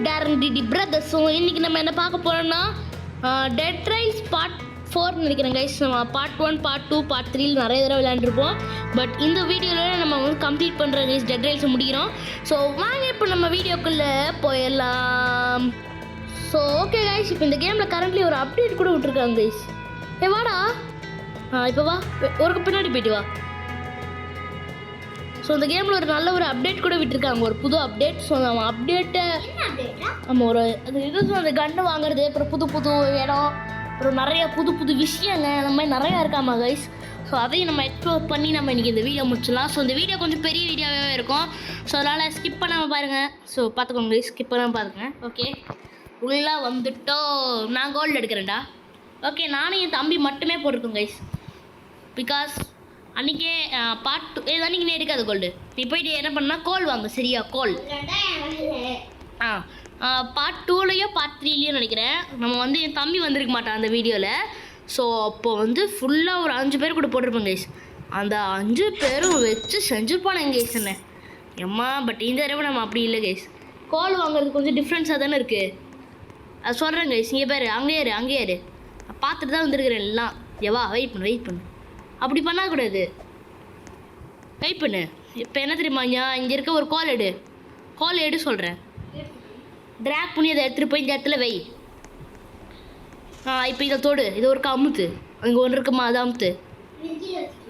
Darren DD பிரதர்ஸும் இன்றைக்கி நம்ம என்ன பார்க்க போகிறோம்னா டெட் ரைஸ் பார்ட் 4 நினைக்கிறேன் கைஸ். நம்ம பார்ட் 1 பார்ட் 2 பார்ட் 3 நிறைய தடவை விளையாண்டுருப்போம். பட் இந்த வீடியோவில் நம்ம வந்து கம்ப்ளீட் பண்ணுற கைஸ் டெட் ரைஸை முடிக்கிறோம். ஸோ வாங்க இப்போ நம்ம வீடியோக்குள்ளே போயிடலாம். ஸோ ஓகே கைஸ், இப்போ இந்த கேமில் கரண்ட்லி ஒரு அப்டேட் கூட விட்டுருக்காங்க கைஸ். வாடா இப்போ வா, ஒரு பின்னாடி போயிட்டு வா. ஸோ இந்த கேமில் ஒரு நல்ல ஒரு அப்டேட் கூட விட்டுருக்காங்க, ஒரு புது அப்டேட். ஸோ நம்ம அப்டேட்டை நம்ம ஒரு அது இது அந்த கன்று வாங்குறது, அப்புறம் புது புது இடம், அப்புறம் நிறைய புது புது விஷயங்க அந்த மாதிரி நிறையா இருக்காமா கைஸ். ஸோ அதையும் நம்ம எக்ஸ்ப்ளோர் பண்ணி நம்ம இன்றைக்கி இந்த வீடியோ முடிச்சிடலாம். ஸோ இந்த வீடியோ கொஞ்சம் பெரிய வீடியோவே இருக்கும். ஸோ அதனால் ஸ்கிப் பண்ணாமல் பாருங்கள். ஸோ பார்த்துக்கோங்க கைஸ், ஸ்கிப் பண்ணாமல் பாருங்க. ஓகே, உள்ளே வந்துட்டோம். நான் கோல்டு எடுக்கிறேன்டா. ஓகே, நானும் என் தம்பி மட்டுமே போட்டிருக்கோம் கைஸ். பிகாஸ் அன்றைக்கே பார்ட் 2 அன்றைக்கி நீ எடுக்காது கோல்டு. நீ போயிட்டு என்ன பண்ணால் கோல் வாங்க, சரியா? கோல் பார்ட் 2லையோ பார்ட் 3லையும் நினைக்கிறேன். நம்ம வந்து என் தம்பி வந்திருக்க மாட்டான் அந்த வீடியோவில். ஸோ அப்போ வந்து ஃபுல்லாக ஒரு 5 பேர் கூட போட்டிருப்பேன் கைஸ். அந்த 5 பேரும் வச்சு செஞ்சுருப்பானேங்க கைஸ் என்ன எம்மா. பட் இந்த தடவை நம்ம அப்படி இல்லை கைஸ். கோல் வாங்குறது கொஞ்சம் டிஃப்ரென்ஸாக தானே இருக்குது. அது சொல்கிறேன் கைஸ். இங்கே பேர் அங்கேயே இரு பார்த்துட்டு தான் வந்துருக்குறேன் எல்லாம். எவா வெயிட் பண்ணு. அப்படி பண்ணக்கூடாது, வெயிட் பண்ணு. இப்போ என்ன தெரியுமா, இங்கே இருக்க ஒரு கோல் எடு சொல்கிறேன். ட்ராக் பண்ணி அதை எடுத்துகிட்டு போய் இந்த இடத்துல வை. இப்போ இதை தொடு, இது ஒரு அமுத்து. அங்கே ஒன்று இருக்குமா, அதை அமுத்து.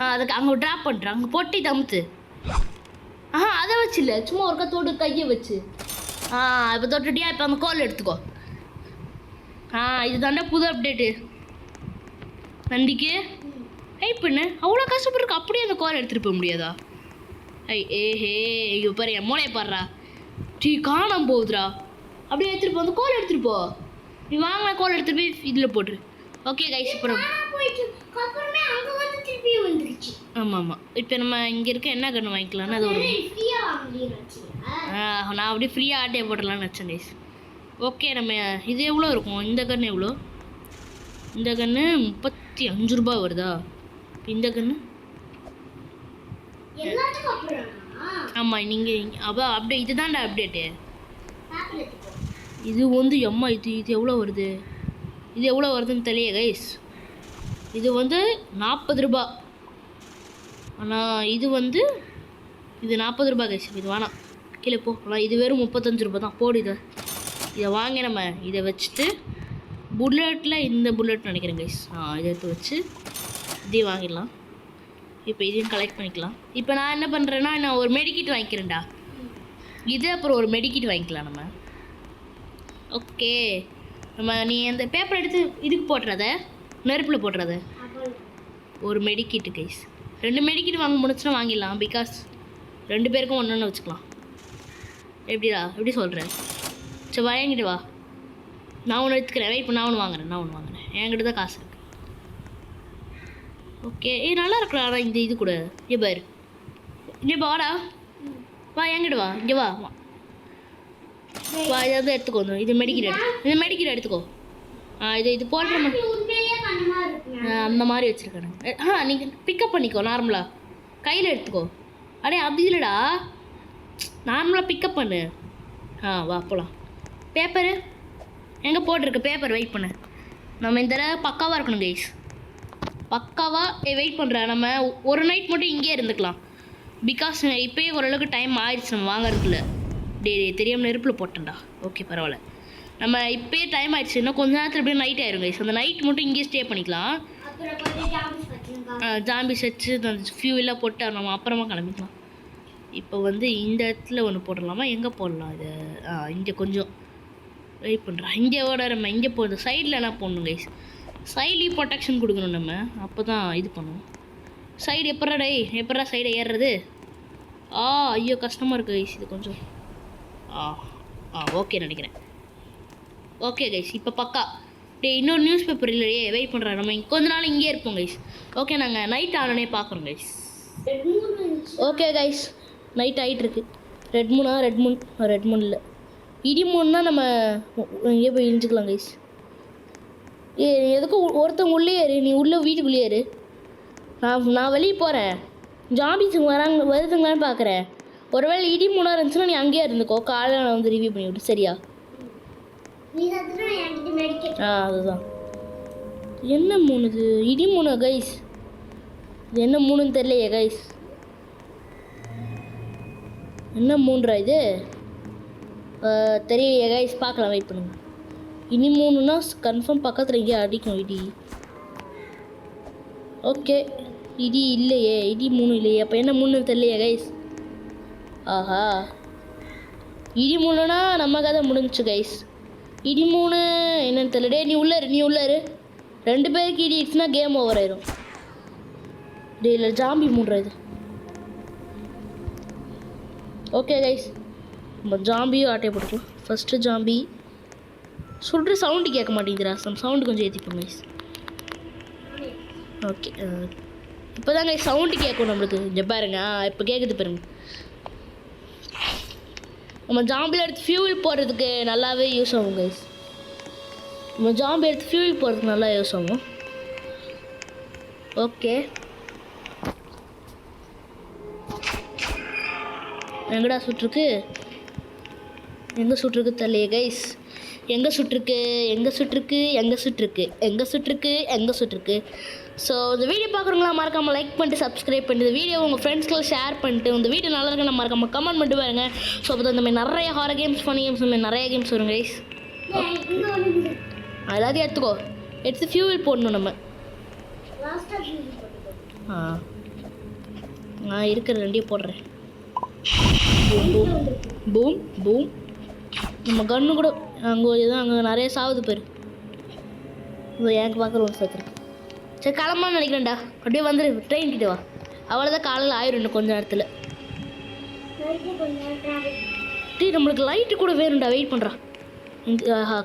அதுக்கு அங்கே ட்ராப் பண்ணுறேன், அங்கே போட்டு இதை அமுத்து. அதை வச்சு இல்லை, சும்மா ஒருக்கா தொடு, கையை வச்சு. இப்போ தொட்டுட்டியா? இப்போ அந்த கோல் எடுத்துக்கோ. இது தாண்டா புது அப்டேட்டு நந்திக்கு. வெயிட் பண்ணு, அவ்வளோ கஷ்டப்பட்டுருக்கு. அப்படியே அந்த கோல் எடுத்துகிட்டு போக முடியாதா? ஏஹே, இங்கே பாரு, என் மூளையை பாடுறா. காணாம போகுதுரா. அப்படியே எடுத்துகிட்டு போ, அந்த கோல் எடுத்துகிட்டு போ. நீ வாங்கின கோல் எடுத்துகிட்டு போய் இதில் போட்டுரு. ஓகே கைஸ், இப்போ ஆமாம். இப்போ நம்ம இங்கே இருக்க என்ன கன்று வாங்கிக்கலாம்னு அது ஒரு நான் அப்படியே ஃப்ரீயாக ஆட்டையை போட்டுடலான்னு வச்சேன் கைஸ். ஓகே, நம்ம இது எவ்வளோ இருக்கும்? இந்த கன்று எவ்வளோ? இந்த கன்று 35 ரூபா வருதா? இந்த கன்று ஆமாம். நீங்கள் அப்படியே இதுதான்டா அப்டேட்டு. இது வந்து எம்மா இது எவ்வளோ வருது? இது எவ்வளோ வருதுன்னு தெரியல கைஸ். இது வந்து 40 ரூபா. ஆனால் இது வந்து இது 40 ரூபா கைஸ். இது வேணாம், கீழே போ. ஆனால் இது வெறும் 35 ரூபா தான். போடு இதை வாங்கி நம்ம இதை வச்சுட்டு புல்லட்டில் இந்த புல்லட் நினைக்கிறேன் கைஸ். இதை எடுத்து வச்சு இதையும் வாங்கிடலாம். இப்போ இதையும் கலெக்ட் பண்ணிக்கலாம். இப்போ நான் என்ன பண்ணுறேன்னா, நான் ஒரு மெடிக்கிட் வாங்கிக்கிறேன்டா. இது அப்புறம் ஒரு மெடிக்கிட் வாங்கிக்கலாம் நம்ம. ஓகே, நீ அந்த பேப்பர் எடுத்து இதுக்கு போட்டுறத, நெருப்பில் போட்டுறத. ஒரு மெடிக்கிட்டு கைஸ். 2 மெடிக்கிட் வாங்க முடிச்சுன்னா வாங்கிடலாம். பிகாஸ் 2 பேருக்கும் ஒன்று வச்சுக்கலாம். எப்படி சொல்கிறேன்? சரி வாங்கிட்டு வா. நான் ஒன்று எடுத்துக்கிறேன். வெயிட் பண்ண, நான் ஒன்று வாங்குறேன். என்கிட்ட தான் காசு இருக்குது. ஓகே, நல்லா இருக்கலாம். ஆனால் இது கூட பாரு. இங்கே வாடா, வா என்கிட்ட வா. இங்கே வா இதை எடுத்துக்கோ. இது மெடிக்கிட் எடுத்துக்கோ. இது போடுற அந்த மாதிரி வச்சுருக்கேன். நீங்கள் பிக்கப் பண்ணிக்கோ நார்மலாக. கையில் எடுத்துக்கோ. அப்படி இல்லைடா, நார்மலாக பிக்கப் பண்ணு. வா போகலாம். பேப்பரு எங்கே போட்டிருக்கு? பேப்பர் வெயிட் பண்ணு. நம்ம இந்த தடவை பக்காவாக இருக்கணும் கைஸ். பக்காவாக வெயிட் பண்ணுறேன். நம்ம ஒரு நைட் மட்டும் இங்கேயே இருந்துக்கலாம். பிகாஸ் இப்போயே ஓரளவுக்கு டைம் ஆயிடுச்சு நம்ம வாங்கறதுக்குள்ள. தெரியாமல் நெருப்பில் போட்டேன்டா. ஓகே பரவாயில்ல, நம்ம இப்போயே டைம் ஆயிடுச்சு. இன்னும் கொஞ்ச நேரத்தில் எப்படியும் நைட் ஆயிரும் கைஸ். அந்த நைட் மட்டும் இங்கேயே ஸ்டே பண்ணிக்கலாம். ஜாம்பிஸ் வச்சு அந்த ஃபியூவெல்லாம் போட்டு நம்ம அப்புறமா கிளம்பிக்கலாம். இப்போ வந்து இந்த இடத்துல ஒன்று போடலாமா? எங்கே போடலாம் இது? இங்கே கொஞ்சம் வெயிட் பண்ணுறேன். இங்கே நம்ம இங்கே போகுது. சைடில் என்ன போடணும் கைஸ்? சைட்லேயும் ப்ரொடெக்ஷன் கொடுக்கணும் நம்ம. அப்போ தான் இது பண்ணுவோம். சைடு எப்படா சைடை ஏறுறது? ஐயோ கஷ்டமாக இருக்குது கைஸ் இது கொஞ்சம். ஓகே நினைக்கிறேன். ஓகே கைஸ், இப்போ பக்கா. இன்னொரு நியூஸ் பேப்பர் இல்லையே, வெயிட் பண்ணுறேன். நம்ம கொஞ்ச நாள் இங்கே இருப்போம் கைஸ். ஓகே, நாங்கள் நைட் ஆனோடனே பார்க்குறோம் கைஸ். ஓகே கைஸ், நைட் ஆகிட்டுருக்கு. ரெட் மூன் இல்லை, இடி மூணுன்னா நம்ம இங்கே போய் இழிஞ்சிக்கலாம் கைஸ். எதுக்கும் ஒருத்தவங்க உள்ளே ஏறு. நீ உள்ளே வீட்டுக்குள்ளே ஏறு. நான் வெளியே போகிறேன். ஜாம்பிஸ் வருதுங்களான்னு பார்க்குறேன். ஒருவேளை இடி மூணாக இருந்துச்சுன்னா நீ அங்கேயே இருந்துக்கோ. காலையில் நான் வந்து ரிவ்யூ பண்ணி விட்டு, சரியா? அதுதான் என்ன மூணு இது இடி மூணு கைஸ் இது என்ன மூணுன்னு தெரியலையே கைஸ் என்ன மூன்றா இது தெரியலையே கைஸ் பார்க்கலாம் வெயிட் பண்ணுங்க இனி மூணுன்னா கன்ஃபார்ம் பக்கத்தில் இங்கே அடிக்கும் இடி ஓகே இடி இல்லையே இடி மூணு இல்லையே அப்போ என்ன மூணு தெரியலையே கைஸ் ஆஹா இடி மூணுனா நம்ம கதை முடிஞ்சிச்சு கைஸ் இடி மூணு என்னன்னு தெரியல டே நீ உள்ளாரு 2 பேருக்கு இடி இட்ஸ்னா கேம் ஓவர் ஆயிரும் டே இல்லை ஜாம்பி மூன்றா இது ஓகே கைஸ் நம்ம ஜாம்பியும் ஆட்டையை போட்டுக்கலாம் ஃபஸ்ட்டு ஜாம்பி சொல்கிற சவுண்டு கேட்க மாட்டேங்குதுரா சவுண்டு கொஞ்சம் ஏற்றிப்போம் கைஸ் ஓகே இப்போ தான் கைஸ் சவுண்டு கேட்கும் நம்மளுக்கு இங்கே பாருங்க இப்போ கேட்குது பாருங்க நம்ம ஜாம்பியில் எடுத்து ஃபியூல் போடுறதுக்கு நல்லாவே யூஸ் ஆகும் கைஸ் நம்ம ஜாம்பி எடுத்து ஃபியூல் போடுறதுக்கு நல்லா யூஸ் ஆகும் ஓகே எங்கடா சுட்டுருக்கு எங்கே சுட்டுருக்கு தெரியலையே கைஸ் எங்கே சுட்டுருக்கு ஸோ இந்த வீடியோ பார்க்குறவங்களா மறக்காமல் லைக் பண்ணிட்டு சப்ஸ்கிரைப் பண்ணிட்டு இந்த வீடியோ உங்கள் ஃப்ரெண்ட்ஸ்க்கெல்லாம் ஷேர் பண்ணிட்டு இந்த வீடியோ நல்லா இருக்குன்னு மறக்காமல் கமெண்ட் பண்ணிட்டு பாருங்க ஸோ அப்போ இந்த மாதிரி நிறைய ஹாரர் கேம்ஸ் ஃபனி கேம்ஸ் இந்த மாதிரி நிறைய கேம்ஸ் வரும் கைஸ் எல்லாத்தையும் எடுத்து ஃபியூல் போடணும் நம்ம நான் இருக்கிற ரெண்டையும் போடுறேன் பூம் பூம் நம்ம கன்று கூட அங்கே நிறைய சாவுது பேர் எனக்கு பார்க்குற ஒரு சேர்த்துருக்கு சரி கிளம்பான்னு நினைக்கிறேன்டா அப்படியே வந்துடு ட்ரெயின் கிட்டே வா அவ்வளோதான் காலையில் ஆயிரும் இன்னும் கொஞ்சம் நேரத்தில் டீ நம்மளுக்கு லைட்டு கூட வேணும்டா வெயிட் பண்ணுறான்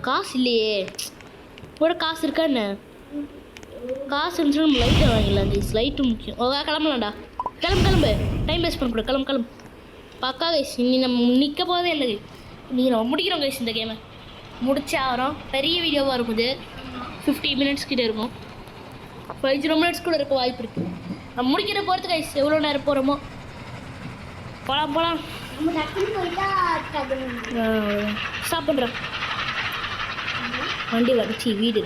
காசு இல்லையே கூட காசு இருக்கா என்ன காசு இருந்துச்சுன்னா நம்ம லைட்டை வாங்கிடலாம் கைஸ் லைட்டு முக்கியம் கிளம்பலாம்டா கிளம்பு டைம் வேஸ்ட் பண்ணக்கூடாது கிளம்பு பக்கா கைஸ் இனி நம்ம நிற்க போதே இல்லை நீங்கள் நம்ம முடிக்கிறோம் கைஸ் இந்த கேமை முடிச்சே ஆகிறோம் பெரிய வீடியோவாக இருக்கும் இது 50 மினிட்ஸ் கிட்டே இருக்கும் 50 மினிட்ஸ் கூட இருக்க வாய்ப்பு இருக்குது நம்ம முடிக்கிற பொறுத்து கைஸ் எவ்வளோ நேரம் போகிறோமோ போகலாம் ஸ்டாப் பண்ணுறோம் வண்டி வரைச்சி வீடு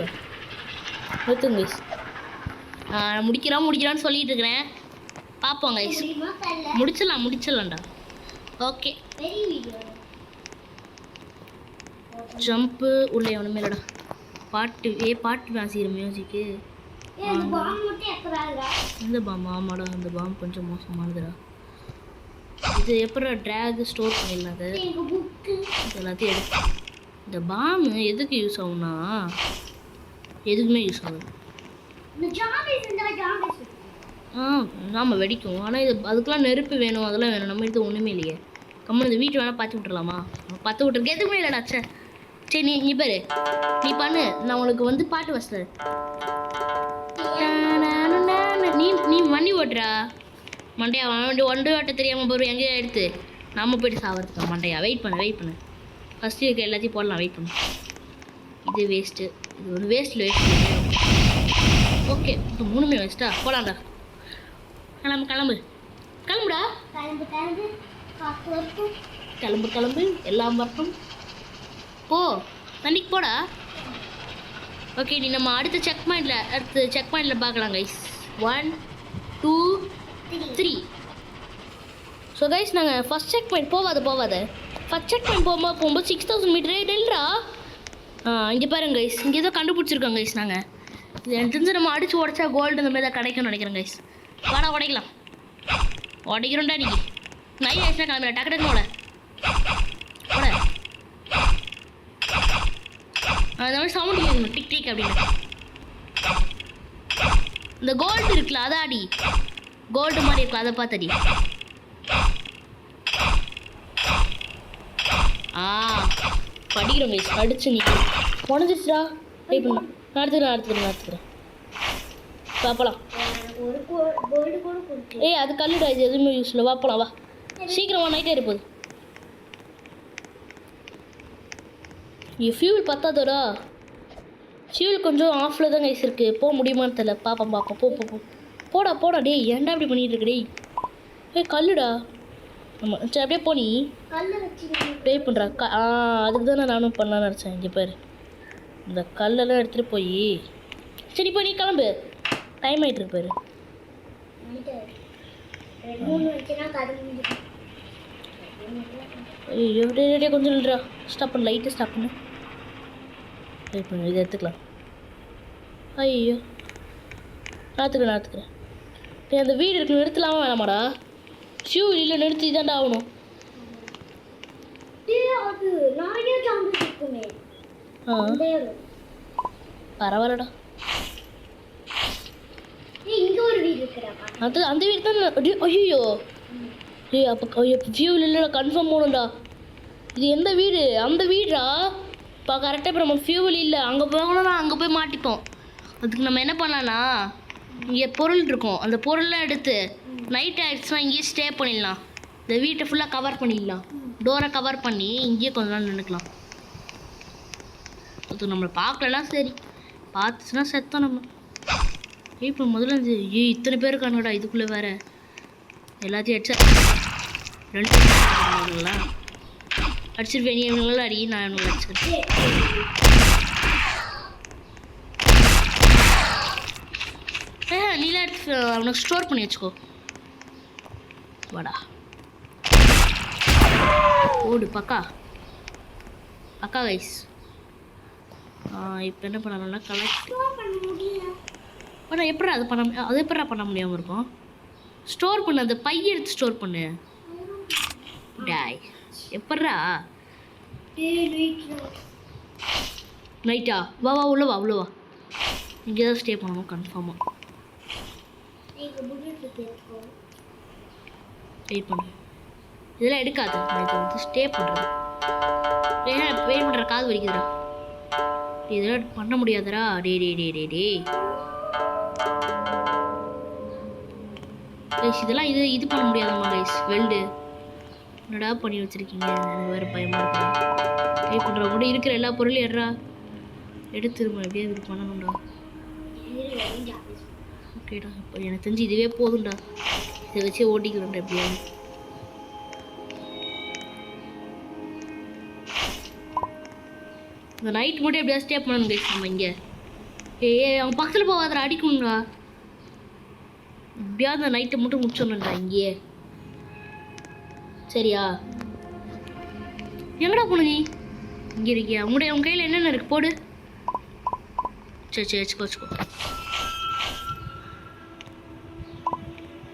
நிறுத்துங்க கைஸ் முடிக்கிறான்னு சொல்லிட்டு இருக்கிறேன் பார்ப்போம் கைஸ் முடிச்சிடலாம்டா ஓகே ஜம்ப்பு உள்ளே ஒன்றுமே இல்லைடா பாட்டு வாசிக்கிற மியூசிக்கு இந்த பாம் ஆமாடா அந்த பாம் கொஞ்சம் மோசமானதுடா இது எப்படா ட்ராக் ஸ்டோர் பண்ணிடலாம் அது எல்லாத்தையும் எடுத்து இந்த பாம் எதுக்கு யூஸ் ஆகும்னா எதுக்குமே யூஸ் ஆகுது ஆமாம் வெடிக்கும் ஆனால் இது அதுக்கெலாம் நெருப்பு வேணும் அதெல்லாம் வேணும் நம்ம இது ஒன்றுமே இல்லையே கம்மன் இந்த வீட்டு வேணால் பார்த்து விட்டுறலாமா பார்த்து விட்டுருக்கு எதுக்குமே இல்லைடா சரி நீ பாரு நீ பண்ணு நான் உனக்கு பாட்டு வச்சுறேன் நீ வண்டி ஓட்டுறா மண்டையா வண்டி ஓட்ட தெரியாமல் போகிறோம் எங்கேயோ எடுத்து நம்ம போய்ட்டு சாவறதுக்கா மண்டையா வெயிட் பண்ணு ஃபஸ்ட்டு இருக்க எல்லாத்தையும் போடலாம் வெயிட் பண்ணு இது வேஸ்ட்டு இது ஒரு வேஸ்ட் ஓகே இப்போ 3மே வேஸ்ட்டா போகலாம்டா கிளம்புடா கிளம்பு எல்லாம் வரட்டும் போ தண்ணிக்கு போடா ஓகே நீ நம்ம அடுத்த செக் பாயிண்டில் பார்க்கலாம் கைஸ் 1 2 3 ஸோ கைஸ் நாங்கள் ஃபஸ்ட் செக் பாயிண்ட் போகாத ஃபஸ்ட் செக் பாயிண்ட் போகும்போது 6000 மீட்டரே டெல்ரா இங்கே பாருங்க கைஸ் இங்கே ஏதோ கண்டுபிடிச்சிருக்கோம் கைஸ் நாங்கள் இது எனக்கு தெரிஞ்சு நம்ம அடித்து உடச்சா கோல்டு இந்த மாதிரி தான் கிடைக்கும்னு நினைக்கிறேன் கைஸ் வாடா உடைக்கிறோம்டா நீங்கள் நைட் ஆயிடுச்சுனா கிளம்புற டக்கு ஓட அந்த மாதிரி சவுண்ட் கேட்கணும் டிக் அப்படின்னு இந்த கோல்டு இருக்குல்ல அதை அடி கோல்டு மாதிரி இருக்குல்ல அதை பார்த்து அடி படிக்கிறோம் கைஸ் அடிச்சு நீ உடஞ்சிச்சுடா வெயிட் பண்ண நான் எடுத்துக்கிறேன் பார்ப்பலாம் அது கல்லுடா இது எதுவுமே யூஸ் இல்லை வாப்பலாம் வா சீக்கிரம் நைட்டே இருப்போது ஃபியூல் பத்தாதோடா ஃபியூல் கொஞ்சம் ஆஃபில் தான் கைஸ் இருக்குது போக முடியுமான்னு தெரியல பார்ப்போம் போடா டேய் ஏன்டா இப்படி பண்ணிகிட்டு இருக்கு டேய் கல்லுடா ஆமாம் சரி அப்படியே போனி ப்ளே பண்ணுறா அதுக்கு தானே நானும் பண்ணலான்னு நினச்சேன் இங்கே பாரு இந்த கல்லெல்லாம் எடுத்துகிட்டு போய் சரி இப்போ நீ கிளம்பு. டைம் ஆகிட்டு இருக்கு பாரு. ஐயோ ரெடியாக கொஞ்சம் நில்றா. ஸ்டாப் பண்ணு, லைட்டாக ஸ்டாப் பண்ணு. வெயிட் பண்ணு, இதை எடுத்துக்கலாம். ஐயோ நாத்துக்கிறேன். நீ அந்த வீடு இருக்கு நிறுத்தலாமா வேணாமாடா? ஷூ இல்லை நிறுத்தி தான்டா ஆகணும். பரவாயில்லடா. அது அந்த வீடு தான். ஐயோ அப்போ ஃபியூல் இல்லைடா, கன்ஃபார்ம் போகணும்டா. இது எந்த வீடு? அந்த வீடா? இப்போ கரெக்டாக இப்போ நம்ம ஃபியூல் இல்லை, அங்கே போகணும்னா அங்கே போய் மாட்டிப்போம். அதுக்கு நம்ம என்ன பண்ணலான்னா இங்கே பொருள் இருக்கும், அந்த பொருள்லாம் எடுத்து நைட் ஆகிடுச்சுன்னா இங்கேயே ஸ்டே பண்ணிடலாம். இந்த வீட்டை ஃபுல்லாக கவர் பண்ணிடலாம். டோரை கவர் பண்ணி இங்கேயே கொஞ்ச நாள் நின்றுக்கலாம். அது நம்மளை பார்க்கலன்னா சரி, பார்த்துச்சுன்னா செத்தோம் நம்ம. இப்போ முதல்ல இத்தனை பேர் இருக்கானுடா இதுக்குள்ளே வேறு. எல்லாத்தையும் அடிச்சிருப்பேன். நீ இவங்களாம் அடி, நான் இவங்களை அடிச்சிருக்கேன். நீலாம் எடுத்து அவனுக்கு ஸ்டோர் பண்ணி வச்சுக்கோ. வாடா ஓடு பக்கா கைஸ். இப்போ என்ன பண்ணணும்னா கலெக்ட் எப்படி அது பண்ண முடியாமல் இருக்கும்? ஸ்டோர் பண்ணு, அந்த பைய எடுத்து ஸ்டோர் பண்ணு. டாய் எப்பட்றா நைட்டா? வா உள்ள வா. இங்கே தான் ஸ்டே பண்ணணும் கன்ஃபார்மாக. வெயிட் பண்ணு, இதெல்லாம் எடுக்காது. நான் இதை வந்து ஸ்டே பண்ணுறது. ஏன்னா வெயிட் பண்ணுற காது வலிக்குதுடா. இதெல்லாம் பண்ண முடியாதுடா. டே கைஸ் இதெல்லாம் இது பண்ண முடியாதம்மா கைஸ். வெல்டு என்னடா பண்ணி வச்சுருக்கீங்க? எனக்கு வேறு பயமாக இருக்கு. வெயிட் பண்ணுற கூட இருக்கிற எல்லா பொருளையும் எடுத்துருமா. எப்படியா இது பண்ணணும்டா. ஓகேடா, இப்போ எனக்கு தெரிஞ்சு இதுவே போதும்டா. இதை வச்சு ஓட்டிக்கிறோம்டா எப்படியாவது. இந்த நைட் மட்டும் எப்படியா ஸ்டே பண்ணணும் கைஸ் நம்ம இங்கே. அவங்க பக்கத்தில் போகாதடா, அடிக்கணும்டா. எப்படியாவது அந்த நைட்டை மட்டும் முடிச்சிடணும்டா இங்கேயே. சரியா? எங்கடா போன நீ? இங்கே இருக்கியா? உன் கையில் என்னென்ன இருக்கு போடு. சரி வச்சுக்கோ.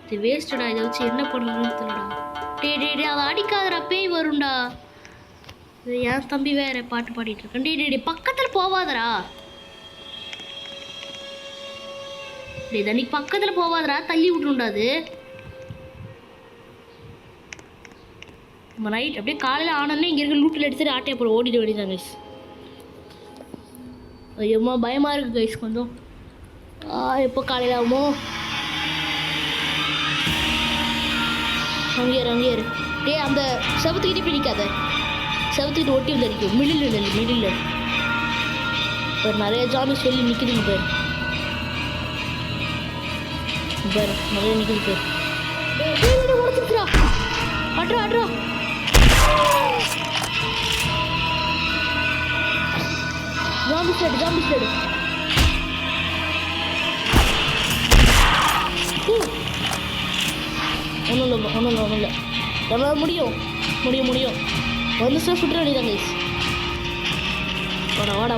இது வேஸ்டடா. இதை வச்சு என்ன பண்ணணும்னு தெரியலடா. டே அதை அடிக்காதடா, பேய் வரும்டா. என் தம்பி வேற பாட்டு பாடிட்டு இருக்கேன். டே பக்கத்தில் போவாதடா. தண்ணிக்கு பக்கத்தில் போவாதடா, தள்ளி விட்டுருண்டா. அது நம்ம நைட் அப்படியே காலையில் ஆனோடனே இங்கே இருக்க லூட்டில் எடுத்துட்டு ஆட்டையை போட ஓடிட வேண்டியதான் கைஸ். ஐயோம்மா பயமாக இருக்குது கைஸ் கொஞ்சம். எப்போ காலையில் ஆகுமோ? அங்கேயாரு டே அந்த செவத்துக்கிட்டே பிடிக்காத. செவத்துக்கிட்ட ஒட்டி வந்து அடிக்கும். மிடில் இப்போ நிறைய ஜாமிஸ் சொல்லி நிற்கிதுங்க பேர். நிறைய நிற்கிது பேர். உடச்சுக்கிறா. அட்ரா ஜாம்பி ஸ்லைடு. ஒன்றும் இல்லை. நம்மளால் முடியும். வந்துச்சுன்னா சுற்ற வேண்டியதான் கைஸ்.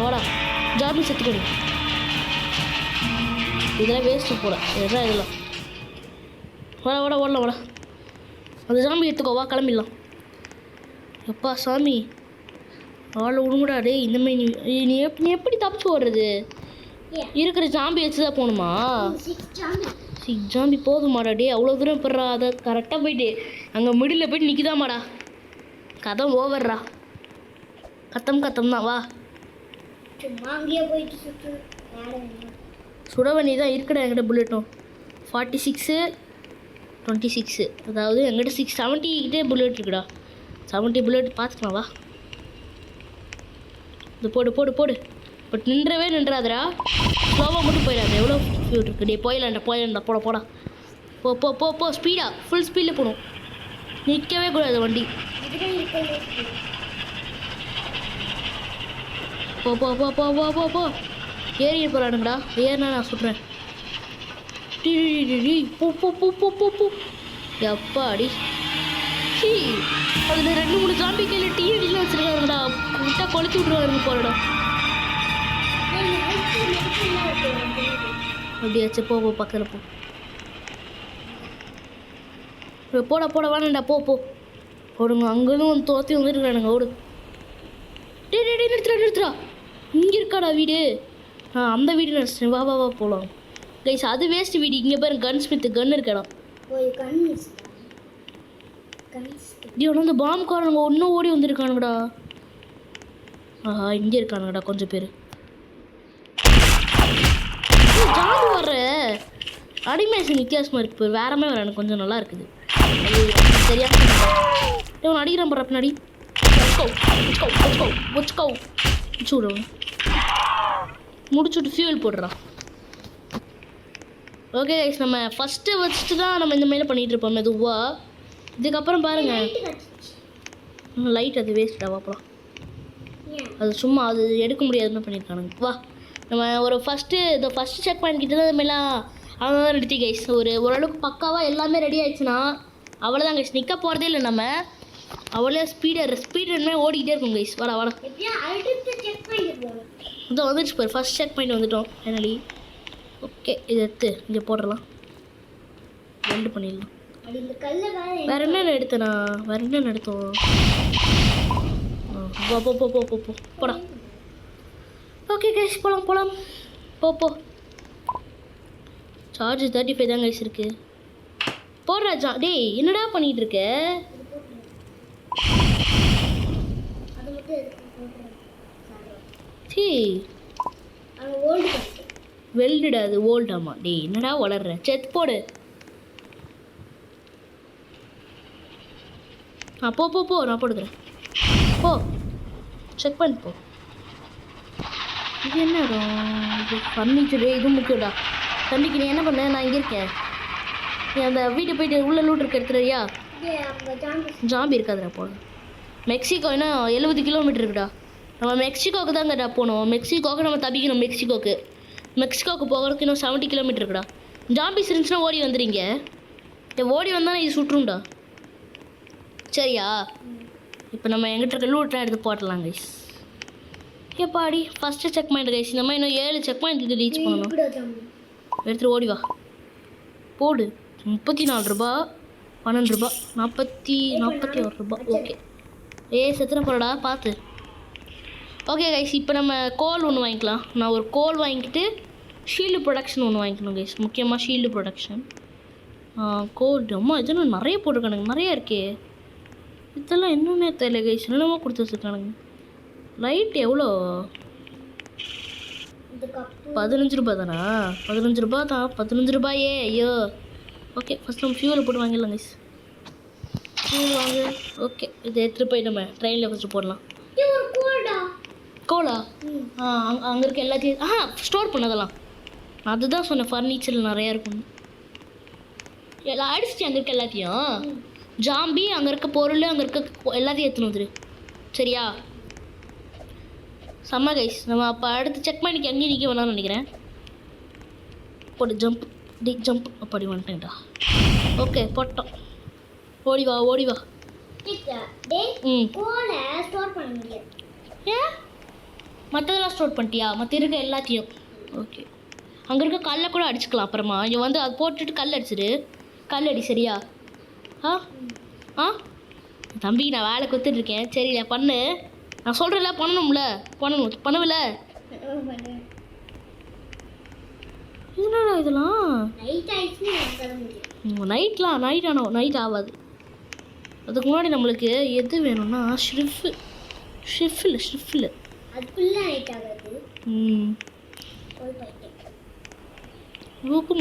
வாடா ஜாம்பி செத்துக்கணி. இதெல்லாம் வேஸ்ட்டு போட. இதெல்லாம் வாடா. அந்த ஜாம்பி எடுத்துக்கோவா, கிளம்பிடலாம். எப்பா சாமி ஆளை விடுங்கடா. டே இந்த மாதிரி நீ எப்படி தப்பிச்சு ஓடுறது? இருக்கிற ஜாம்பி வச்சு தான் போகணுமா? 6 ஜாம்பி போதுமாடா? டே அவ்வளோ தூரம் போடுறா. அதை கரெக்டாக போயிட்டு அங்கே மிடில் போயிட்டு நிற்கிதாமாடா. கதை ஓவர்றா. கத்தம் தான். வா சுட வேண்டி தான் இருக்குடா. என்கிட்ட புல்லட்டும் 46 26. அதாவது என்கிட்ட 670 புல்லட் இருக்குடா. 70 புல்லட் பார்த்துக்கலாம். வா இது போடு. பட் நின்றாதடா. ஸ்லோவாக மட்டும் போயிடாது. எவ்வளோ ஃபியூட் இருக்குது? டே போயிடலாண்டா. போடா. போ ஸ்பீடாக ஃபுல் ஸ்பீடில் போகணும். நிற்கவே கூடாது வண்டி. போ போ போ போ போ போ போ ஏறி போகிறானுங்கடா. ஏறினா நான் சுடுறேன். போ போ போ போ போ போ எப்பாடி. ஷீ அதில் 2-3 ஜாம்பி கையில் டீ அடியில் வச்சுருக்காருங்கடா. விட்டா கொளுத்தி விட்ருவாருங்க போறடா. அப்படியாச்சு. போ போ பக்கத்தில் போ. போட போட வேணாண்டா. போ போ ஓடுங்க. அங்கேயும் வந்து தோற்றி வந்துருக்கானுங்க. ஓடு. டே டே டே நிறுத்துறா நிறுத்துறா. இங்கே இருக்காடா வீடு. அந்த வீடு நினச்சிட்டேன். வா வா வா போகலாம். கைஸ் அது வேஸ்ட் வீடு. இங்கே பாரு கன் ஸ்மித்து கன் இருக்கடா. இந்த பாம்காரனுங்க ஒன்றும் ஓடி வந்துருக்கானுங்கடா. ஆஹா இங்கே இருக்கானுங்கடா கொஞ்சம் பேர். ஜாம்பி வர்ற அனிமேஷன் வித்தியாசமாக இருக்குது. இப்போ வேற மாதிரி வர எனக்கு கொஞ்சம் நல்லா இருக்குது. தெரியாம இவன் அடிக்கிறான் போடுற பின்னாடி. முடிச்சுட்டு ஃபியூல் போடுறான். ஓகே கைஸ் நம்ம ஃபஸ்ட்டு வச்சுட்டு தான் நம்ம இந்த மாதிரி பண்ணிகிட்டு இருப்போம் மெதுவாக. இதுக்கப்புறம் பாருங்கள் லைட் அது வேஸ்ட்டாக வாப்பலாம். அது சும்மா அது எடுக்க முடியாதுன்னு பண்ணியிருக்கானுங்க. வா நம்ம ஒரு ஃபஸ்ட்டு செக் பாயிண்ட் கிட்ட தான் இதுமாரிலாம் அவ்வளோதான் நிறுத்தி கைஸ். ஓரளவுக்கு பக்காவாக எல்லாமே ரெடி ஆயிடுச்சுன்னா அவ்வளோதான் கைஸ். நிற்க போகிறதே இல்லை நம்ம. அவ்வளோ ஸ்பீட் ரன்மே ஓடிக்கிட்டே இருக்கும் கைஸ். வாடா வாடா. இதான் வந்துடுச்சு பாரு. ஃபஸ்ட் செக் பாயிண்ட் வந்துட்டோம் ஃபைனலி. ஓகே இதை எடுத்து இங்கே போடலாம். ரெண்டு பண்ணிடலாம். வேற என்ன எடுத்தேண்ணா? வேற என்ன எடுத்தோம்? போ போ போ போ போ போடா. ஓகே கைஸ் போகலாம் போகலாம். போ போ. சார்ஜ் 35 தான் கைஸ் இருக்கு. போடுறா டேய் என்னடா பண்ணிட்டு இருக்க? சீ வெல்டுடா அது ஓல்டாமா. டேய் என்னடா வளர்ற? செத் போடு. போ போ போ நான் போடுக்கிறேன். போ செக் பண்ணி போ. இது என்ன இது ஃபர்னிச்சரு. இது முக்கியம்டா. தம்பிக்கு நீ என்ன பண்ண? நான் இங்கே இருக்கேன். நீ அந்த வீட்டை போயிட்டு உள்ள லூட் இருக்க எடுத்துறியா? ஜாம்பி இருக்காதுடா. போகணும். மெக்சிகோ இன்னும் 70 கிலோமீட்டர் இருக்குடா. நம்ம மெக்சிகோவுக்கு தாங்கடா போகணும். மெக்சிகோவுக்கு நம்ம தப்பிக்கணும். மெக்சிகோவுக்கு போகிறதுக்கு இன்னும் 70 கிலோமீட்டர் இருக்குடா. ஜாம்பிஸ் இருந்துச்சுன்னா ஓடி வந்துடுங்க. ஓடி வந்தால் இது சுட்டுரும்டா. சரியா? இப்போ நம்ம எங்கிட்ட இருக்க லூட்லாம் எடுத்து போட்டலாம் கைஸ். எப்பாடி ஃபஸ்ட்டு செக் பாயிண்ட் கைஸ். இந்த மாதிரி இன்னும் 7 செக் பாயிண்ட் இது ரீச் பண்ணணும். எடுத்துகிட்டு ஓடி வா. போடு. 34 ரூபா 12 ரூபா 41 ரூபா. ஓகே செத்துன போகிறடா பார்த்து. ஓகே கைஸ் இப்போ நம்ம கோல் ஒன்று வாங்கிக்கலாம். நான் ஒரு கோல் வாங்கிட்டு ஷீல்டு ப்ரொடக்ஷன் ஒன்று வாங்கிக்கணும் கைஸ். முக்கியமாக ஷீல்டு ப்ரொடக்ஷன். கோல்டு அம்மா இதெல்லாம் நிறைய போட்டிருக்கானுங்க. நிறைய இருக்கே. இதெல்லாம் என்னென்ன தெரியல கைஸ். என்னென்னமோ கொடுத்து வச்சுருக்கானுங்க. லைட் எவ்வளோ? 15 ரூபா தானா? 15 ரூபா தான். 15 ரூபாயே. ஐயோ ஓகே ஃபஸ்ட் நம்ம ஃபியூவில் போட்டு வாங்கிடலாம் கைஸ். ஃபியூல் வாங்க. ஓகே இதை எடுத்துகிட்டு போய் நம்ம ட்ரெயினில் ஃபஸ்ட்டு போடலாம். கோலா அங்கே இருக்க எல்லாத்தையும் ஸ்டோர் பண்ணதெல்லாம் அதுதான் சொன்னேன். ஃபர்னிச்சரில் நிறையா இருக்கும். அடிச்சுட்டு அங்கே இருக்க எல்லாத்தையும் ஜாம்பி அங்கே இருக்க பொருள் அங்கே இருக்க எல்லாத்தையும் எடுத்துன்னு வந்துரு. சரியா? செம்ம கைஸ். நம்ம அப்போ அடுத்து செக் பண்ணிக்க அங்கேயும் நிற்க வேணாம்னு நினைக்கிறேன். போட்டு ஜம்ப் ஜம்ப் அப்படி வந்துட்டேன்டா. ஓகே போட்டோம். ஓடி வா ஓடி வா. ஏன் மற்றதெல்லாம் ஸ்டோர் பண்ணிட்டியா? மற்ற இருக்க எல்லாத்தையும். ஓகே அங்கே இருக்க கல்லை கூட அடிச்சுக்கலாம். அப்புறமா இங்கே வந்து அது போட்டுட்டு கல் அடிச்சிடு. கல் அடி. சரியா? தம்பி நான் வேலை கொடுத்துட்ருக்கேன். சரியில்ல பண்ணு. நான் சொல்கிறேன்ல பண்ணணும்ல. பண்ணவில்ல. என்னடா இதெல்லாம்? நைட் ஆகாது. அதுக்கு முன்னாடி நம்மளுக்கு எது வேணும்னா ஷிஃப்டில்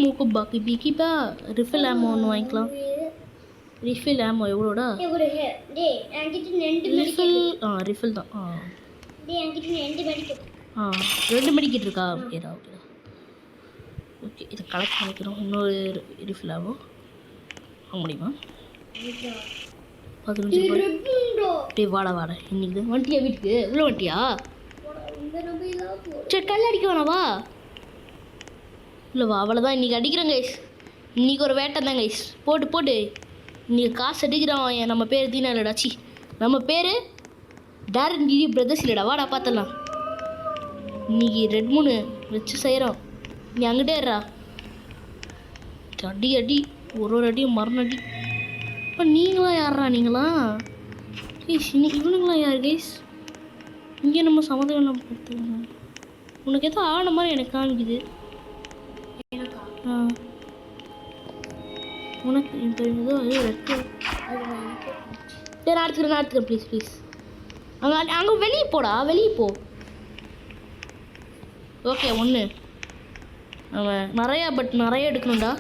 மூக்கு பாக்கி பிக்கிப்பா. ரிஃபில் ஆமோ ஒன்று வாங்கிக்கலாம். ரிஃபில் ஆமோ எவ்வளோடா? ரிஃபில் தான். 2 மெடிக்கெட் இருக்கா? ஓகேடா ஓகேடா. ஓகே இதை கலெக்ட் பண்ணிக்கிறோம். இன்னொரு ரிஃபில் ஆகும் முடியுமா? 15 ரூபாய். வாடா இன்னைக்கு வந்துட்டியா வீட்டுக்கு? உள்ள வந்துட்டியா? சரி கல் அடிக்க வேணாவா? இல்லைவா அவ்வளோதான். இன்றைக்கி அடிக்கிறேன் கைஸ். இன்றைக்கி ஒரு வேட்டை தான் கைஸ். போட்டு போட்டு இன்றைக்கி காசு அடிக்கிறோம். நம்ம பேர் தீனா இல்லைடா. சி நம்ம பேர் டேரன் டிடி பிரதர்ஸ் இல்லைடா. வாடா பார்த்துடலாம். இன்றைக்கி ரெட் மூணு வச்சு செய்கிறோம். நீ அங்கிட்டே இருடா. அடி அடி ஒரு அடியும் மரணடி. இப்போ நீங்களாம் யாரா? நீங்களாம் கைஸ் இவனுங்களாம் யார் கைஸ்? இங்கே நம்ம சம்மதம் பார்த்துக்கணும். உனக்கு எதோ ஆன மாதிரி எனக்கு காமிக்குது. உனக்கு இப்போ ஏதோ அது இருக்கு. நான் எடுத்துக்கிறேன் ப்ளீஸ் ப்ளீஸ். அங்கே வெளியே போடா, வெளியே போ. ஓகே ஒன்று அவன் நிறைய எடுக்கணும்டா.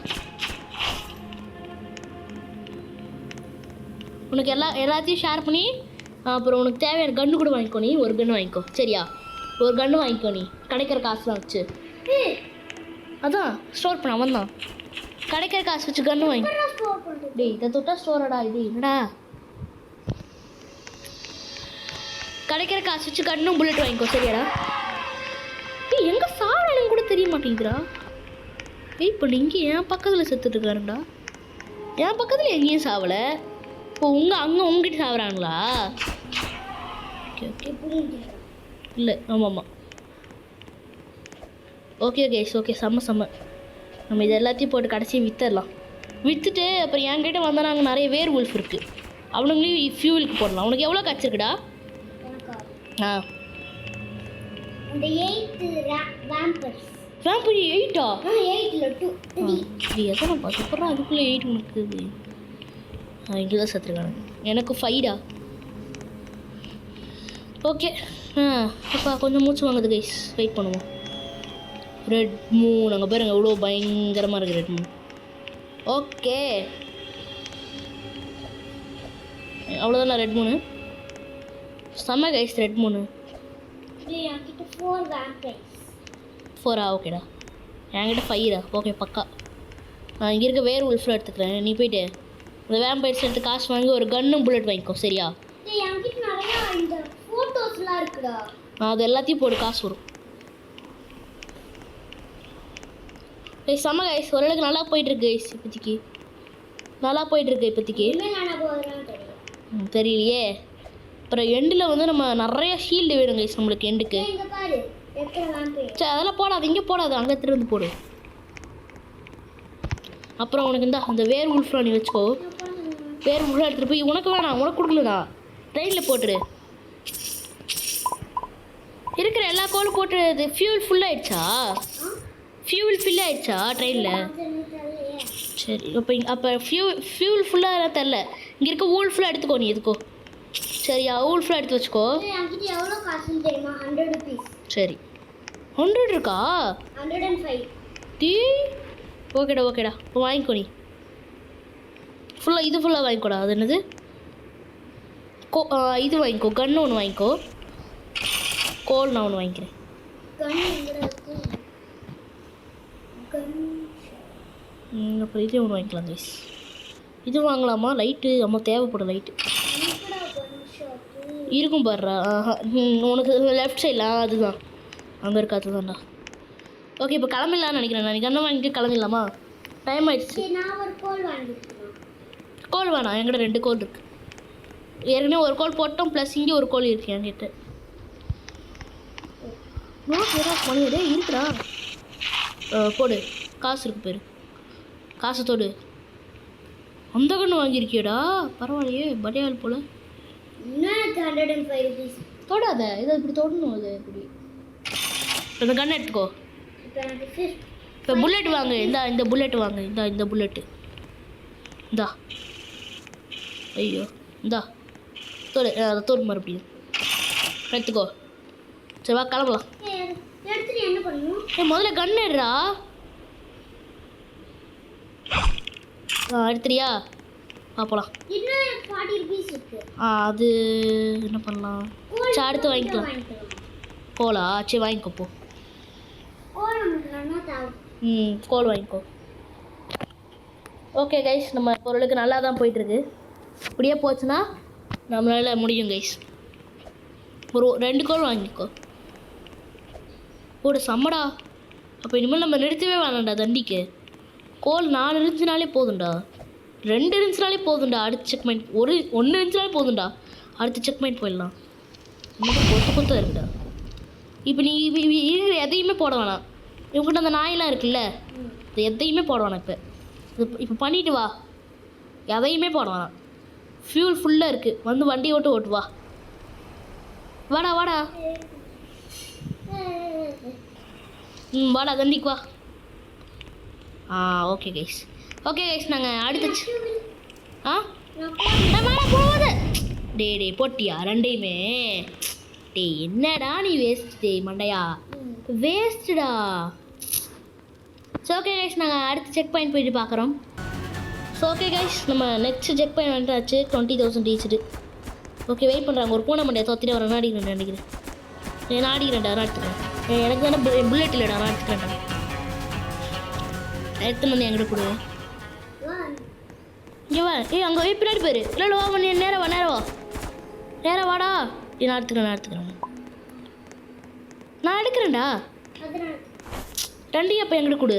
உனக்கு எல்லாத்தையும் ஷேர் பண்ணி அப்புறம் உனக்கு தேவையான கன்று கூட வாங்கிக்கோ. நீ ஒரு கன்று வாங்கிக்கோ சரியா? ஒரு கன்று வாங்கிக்கோ. நீ கிடைக்கிற காசுலாம் வச்சு அதான் ஸ்டோர் பண்ண அவன் தான் கிடைக்கிற காசு வச்சு கன்று வாங்கிக்கோ. டேய் இதை தொட்டா ஸ்டோரடா. இது என்னடா? கிடைக்கிற காசு வச்சு கன்னும் புல்லட் வாங்கிக்கோ சரியாடா? டேய் எங்கே சாவணும் கூட தெரிய மாட்டேங்குதுடா. வெயிட் பண்ணி இங்கே என் பக்கத்தில் செத்துட்டு இருக்காருண்டா. என் பக்கத்தில் எங்கேயும் சாவலை. இப்போ உங்ககிட்ட சாப்பிட்றாங்களா? ஓகே ஓகே இல்லை ஆமாம் ஓகே கேஸ். ஓகே செம்ம. நம்ம இது எல்லாத்தையும் போட்டு கடைசி விற்றுடலாம். விற்றுட்டு அப்புறம் என்கிட்ட வந்தால் நாங்கள் நிறைய வேர் உல்ஃப் இருக்குது. அவனுங்களையும் ஃபியூலுக்கு போடலாம். உனக்கு எவ்வளோ கிடச்சிருக்குடா? வேம்பர் 8ஆ? 8 எத்தனை பார்த்துப்பட்றா அதுக்குள்ளே 8 உனக்கு? இங்கே தான் சத்துருக்கானு. எனக்கு 5டா. ஓகே அப்பா கொஞ்சம் மூச்சு வாங்குது கைஸ். வெயிட் பண்ணுவோம். ரெட் மூன் அங்கே பாருங்க எவ்வளோ பயங்கரமாக இருக்குது ரெட் மூன். ஓகே அவ்வளோதான் ரெட் மூணு. செம்ம கைஸ் ரெட் மூணு. 4ஆ? ஓகேடா. என்கிட்ட 5டா. ஓகே பக்கா. நான் இங்கே இருக்க வேர் உல்ஃபில் எடுத்துக்கிறேன். நீ போயிட்டு இந்த வேம்பைட்ஸ் எடுத்து காசு வாங்கி ஒரு கன்னும் புல்லட் வாங்கிக்கோ சரியா? அது எல்லாத்தையும் போட்டு காசு வரும். செம்ம கைஸ். ஓரளவுக்கு நல்லா போயிட்டுருக்கு கைஸ். இப்போதைக்கு நல்லா போயிட்டுருக்கு இப்போதைக்கு. தெரியலையே. அப்புறம் எண்டில் வந்து நம்ம நிறைய ஷீல்டு வேணும் கைஸ் நம்மளுக்கு எண்டுக்கு. சரி அதெல்லாம் போடாது, இங்கே போடாது, அங்கே திரும்பி போடு. அப்புறம் உனக்கு இந்த வேர் உல்ஃப்லாம் நீ வச்சுக்கோ. வேர் உல்ஃப்லாம் எடுத்துகிட்டு போய் உனக்கு வேணாம், உனக்கு கொடுக்கலடா. ட்ரெயினில் போட்டுரு. இருக்கிற எல்லா கோலும் போட்டு ஃபியூல் ஃபுல்லாகிடுச்சா? ஃபியூல் ஃபில் ஆகிடுச்சா ட்ரெயினில்? சரி அப்போ ஃபியூல் ஃபுல்லாக தெரில. இங்கே இருக்க ஊல் ஃபுல்லாக எடுத்துக்கோ. நீ எதுக்கோ சரியா? ஊல் ஃபுல்லாக எடுத்து வச்சுக்கோ. சரி 100 இருக்கா? 105. டீ ஓகேடா இப்போ வாங்கிக்கோ. நீ ஃபுல்லாக இது ஃபுல்லாக வாங்கிக்கோடா. அது என்னது இது வாங்கிக்கோ. கன்று ஒன்று வாங்கிக்கோ. கோல் நான் ஒன்று வாங்கிக்கிறேன். அப்புறம் இதே ஒன்று வாங்கிக்கலாம் கைஸ். இது வாங்கலாமா? லைட்டு அம்மா தேவைப்படும். லைட்டு இருக்கும் பாடுறா. உனக்கு லெஃப்ட் சைடில் அதுதான் அங்கே இருக்கா? அதுதான்டா. ஓகே இப்போ கிளம்பிடலான்னு நினைக்கிறேன். நான் கண்ணை வாங்கிட்டு கிளம்பிடலாமா? டைம் ஆயிடுச்சு. கோல் வேணாம், என்கிட்ட 2 கோல் இருக்குது. ஏற்கனவே ஒரு கோல் போட்டோம், ப்ளஸ் இங்கே ஒரு கோல் இருக்கு என்கிட்ட. மணியடே இருக்குடா. போடு, காசு இருக்கு பேர். காசு தொடு. அந்த கன்று வாங்கியிருக்கியடா, பரவாயில்லையே. படையாள் போல். தொடாத, இதை இப்படி தொடணும். அது இப்படி இந்த கன்று எடுத்துக்கோ. இப்போ புல்லட் வாங்க. இந்த புல்லட் வாங்க. இந்த புல்லட்டு இந்தா. ஐயோ இந்தா தோடு. அதை தோடு மறுபடியும் எடுத்துக்கோ. சரி வா கிளம்பலாம். முதல்ல கன்று எடுறா. எடுத்துறியா? போகலாம். அது என்ன பண்ணலாம்? சரி அடுத்து வாங்கிக்கலாம். கோலா? சரி வாங்கிக்கோ போ. கோல் வாங்கிக்கோ. ஓகே கைஸ், நம்ம பொருளுக்கு நல்லா தான் போயிட்டுருக்கு. இப்படியே போச்சுன்னா நம்மளால் முடியும் கைஸ். ஒரு 2 கோல் வாங்கிக்கோ. போடு செம்மடா. அப்போ இனிமேல் நம்ம நிறுத்தவே வேணாம்டா தண்டிக்கு. கோல் 4 இருந்துச்சுனாலே போதும்டா, 2 இருந்துச்சுனாலே போதும்டா. அடுத்த செக் பாயிண்ட் 1 இருந்துச்சுனாலே போதும்டா. அடுத்த செக் பாயிண்ட் போயிடலாம். இன்னும் கொத்து இருக்குடா. இப்போ நீ இருக்கிற எதையுமே போட வேணாம். இவங்ககிட்ட அந்த நாயெல்லாம் இருக்குல்ல, இது எதையுமே போட வேணாம். இப்போ பண்ணிட்டு வா. எதையுமே போட வேணாம். ஃபியூல் ஃபுல்லாக இருக்குது. வந்து வண்டி ஓட்டு வா. வாடா வாடா. வாடா தண்டிக்கு வா. Okay guys. நாங்கள் அடுத்து மேலே போகாத. டே போட்டியா 2யுமே? என்னடா நீ வேஸ்ட் மண்டையா, வேஸ்ட்டுடா. ஸோ ஓகே கைஸ், நாங்கள் அடுத்த செக் பாயிண்ட் போயிட்டு பார்க்குறோம். ஸோ ஓகே கைஸ், நம்ம நெக்ஸ்ட் செக் பாயிண்ட் வந்துட்டாச்சு. 20,000 ரீச்சுடு. ஓகே வெயிட் பண்ணுறாங்க. ஒரு பூனை மண்டையை தோத்திட்டு வர நினைக்கிறேன். நான் எடுத்துக்கிறேன். எனக்கு தானே புல்லட் இல்லைடா, நான் எடுத்துக்கிறேன்டா. எடுத்து வந்து என்கிட்ட கொடு. இங்கே வா. அங்கே பின்னாடி போயிரு. இல்லை வா, நீ நேரம் வாடா. நான் எடுத்துக்கிறேன். நான் எடுக்கிறேன்டா. 2 அப்போ என்கிட்ட கொடு.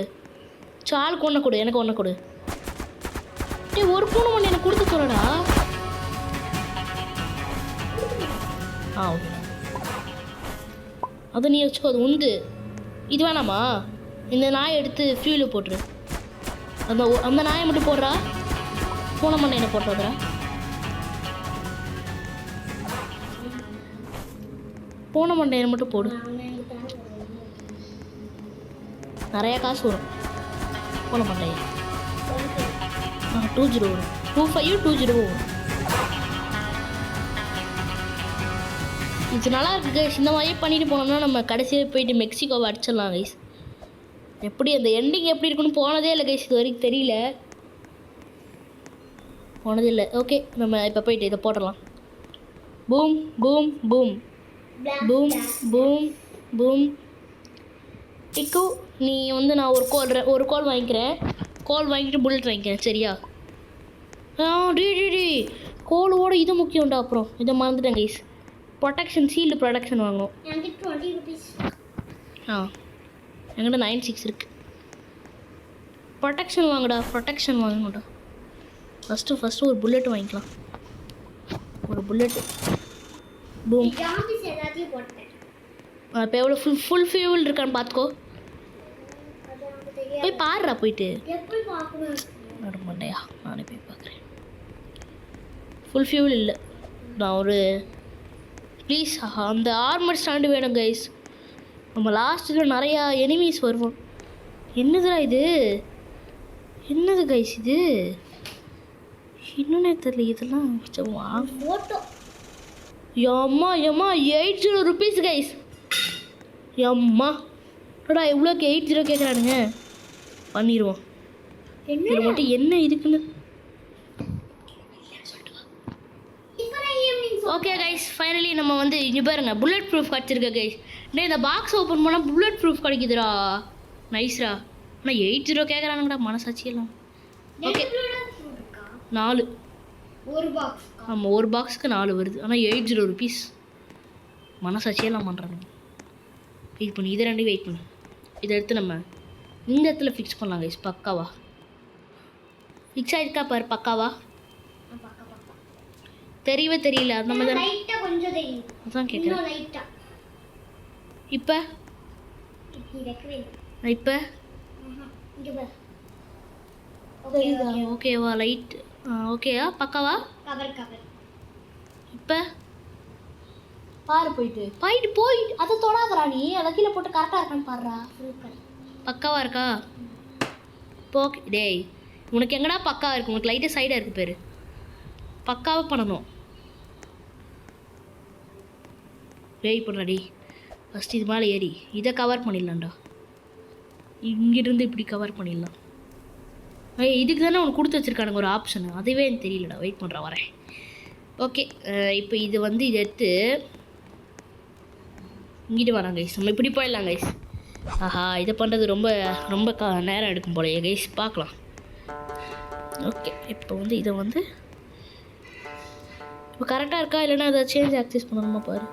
ஆளுக்கு 1 கொடு, எனக்கு 1 கொடு. ஒரு பூனை மணி எனக்கு கொடுத்து சொல்லடா. ஓகே, அதை நீ வச்சுக்கோ. அது உண்டு. இது வேணாமா? இந்த நாயை எடுத்து ஃபியூலு போட்டுரு. அந்த நாயை மட்டும் போடுறா. பூனை மண்ணை என்ன போட்டுறா. பூனை மண்டையை மட்டும் போடு. நிறையா காசு வரும் பூனை மண்டையை. 20 வரும். 25 20 வரும். இது நல்லா இருக்குது கைஸ். இந்த மாதிரியே பண்ணிட்டு போனோம்னா நம்ம கடைசியில் போயிட்டு மெக்சிகோவை அடிச்சிடலாம் கைஸ். எப்படி அந்த எண்டிங் எப்படி இருக்குன்னு போனதே இல்லை கைஸ். இது வரைக்கும் தெரியல, போனதே இல்லை. ஓகே, நம்ம இப்போ போயிட்டு இதை போட்டுடலாம். Boom boom boom boom boom boom. டிக்கு, நீ வந்து நான் ஒரு கோல் வாங்கிக்கிறேன். கோல் வாங்கிட்டு புல்லட் வாங்கிக்கிறேன், சரியா? டி கோலோட இது முக்கியம்டா. அப்புறம் இதை மறந்துட்டேன் கைஸ். ஷீல்டு ப்ரொடக்ஷன் வாங்கணும். என்கிட்ட 20 rupees. என்கிட்ட 96 இருக்குது. ப்ரொடெக்ஷன் வாங்கணும்டா. ஃபஸ்ட்டு ஒரு புல்லட் வாங்கிக்கலாம். ஒரு புல்லட்டு. பூம். ஜாம்பிஸ் எல்லாத்தையும் போட்டேன். இப்போ எவ்வளோ ஃபுல் ஃபியூல் இருக்கான்னு பார்த்துக்கோ. போய் பாருடா போயிட்டு. எப்படி பார்க்கணும்? வர மாட்டேயா? நானே போய் பார்க்குறேன். ஃபுல் ஃபியூல் இல்லை. நான் ஒரு ப்ளீஸ் அந்த ஆர்மர் ஸ்டாண்டு வேணும் கைஸ். நம்ம லாஸ்ட்டில் நிறையா எனிமீஸ் வருவோம். என்னதுடா இது? என்னது கைஸ் இது? இன்னொன்னே தெரியல. இதெல்லாம் ஃபோட்டோ. எம்மா 80 rupees கைஸ். எம்மா இவ்வளோக்கு 80 கேட்குறானுங்க. பண்ணிடுவோம். இது மட்டும் என்ன இதுக்குன்னு. ஓகே கைஸ், ஃபைனலி நம்ம வந்து இங்கே பாருங்க புல்லட் ப்ரூஃப் கிடச்சிருக்க கைஸ். இந்த பாக்ஸ் ஓப்பன் பண்ணால் புல்லட் ப்ரூஃப் கிடைக்குதுடா. நைஸ்ரா. ஆனால் 80 கேட்குறானுங்கடா, மனசாட்சியெல்லாம். ஓகே 4 ஒரு பாக்ஸ். ஆமாம், ஒரு பாக்ஸுக்கு 4 வருது. ஆனால் 80 rupees. மனசாட்சியெல்லாம் பண்ணுறாங்க. வெயிட் பண்ணு, இதை 2 வெயிட் பண்ணு. இதை எடுத்து நம்ம இந்த இடத்துல ஃபிக்ஸ் பண்ணலாம் கைஸ். பக்காவா ஃபிக்ஸ் ஆகிருக்கா பாரு. பக்காவா தெரியவே தெரியல. அந்த மாதிரி லைட்டா கொஞ்சம் தெரியும். அதான் கேட்குறேன். லைட்டா இப்போ இப்போ இங்க பாரு. ஓகேவா? லைட் ஓகேவா? பக்காவா? கவர். இப்போ பாரு. போயிட்டு அதை தொடாதரா நீ. அதை கீழே போட்டு கரெக்டாக இருக்கான்னு பாடுறா. பக்காவா இருக்கா? இப்போ ஓகே. டேய் உனக்கு எங்கடா பக்காவாக இருக்கு? உனக்கு லைட்டாக சைடாக இருக்குது பேர். பக்காவாக பண்ணணும். வெயிட் பண்ணுறாடி. ஃபஸ்ட்டு இது மேலே ஏறி இதை கவர் பண்ணிடலாம்டா. இங்கிருந்து இப்படி கவர் பண்ணிடலாம். இதுக்கு தானே உனக்கு கொடுத்து வச்சுருக்கானுங்க ஒரு ஆப்ஷனு. அதுவே எனக்கு தெரியலடா. வெயிட் பண்ணுறேன், வரேன். ஓகே, இப்போ இது வந்து இதை எடுத்து இங்கிட்டு வராங்க கைஸ். நம்ம இப்படி போயிடலாம் கைஸ். இதை பண்ணுறது ரொம்ப நேரம் எடுக்கும் போல கைஸ். பார்க்கலாம். ஓகே, இப்போ வந்து இதை வந்து இப்போ கரெக்டாக இருக்கா இல்லைன்னா அதை சேஞ்ச் ஆக்சஸ் பண்ணணுமா பாரு.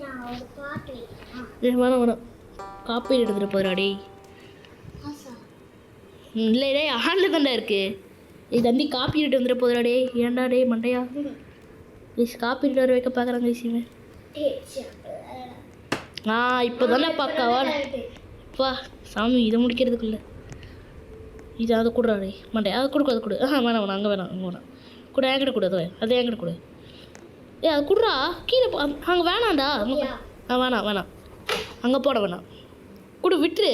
நான் ஒரு பாட்டு வைக்கிறேன். வேணாம் காப்பி எடுத்துகிட்டு போகிறா டேய். ஆசா. இல்லை டேய் ஆண்டில் தாண்டா இருக்கு. இது தம்பி காப்பி எடுத்து வந்துட போகிறா டே. ஏன்டா டே மண்டையா காப்பி எடுத்து வர வைக்க பார்க்குறாங்க விஷயமே. இப்போ தானே பக்காவா வா சாமி இதை முடிக்கிறதுக்குள்ள இது அதை கொடுறாடே மண்டையா அதை கொடுக்க அதை கொடு. வேணாம் அங்கே வேணாம் கூட என்கிட்ட கொடு அது என்கிட்ட கொடு. அது கொடுறா கீழே அங்கே வேணாண்டா வேணாம் அங்கே போட வேணாம் கொடு விட்டுரு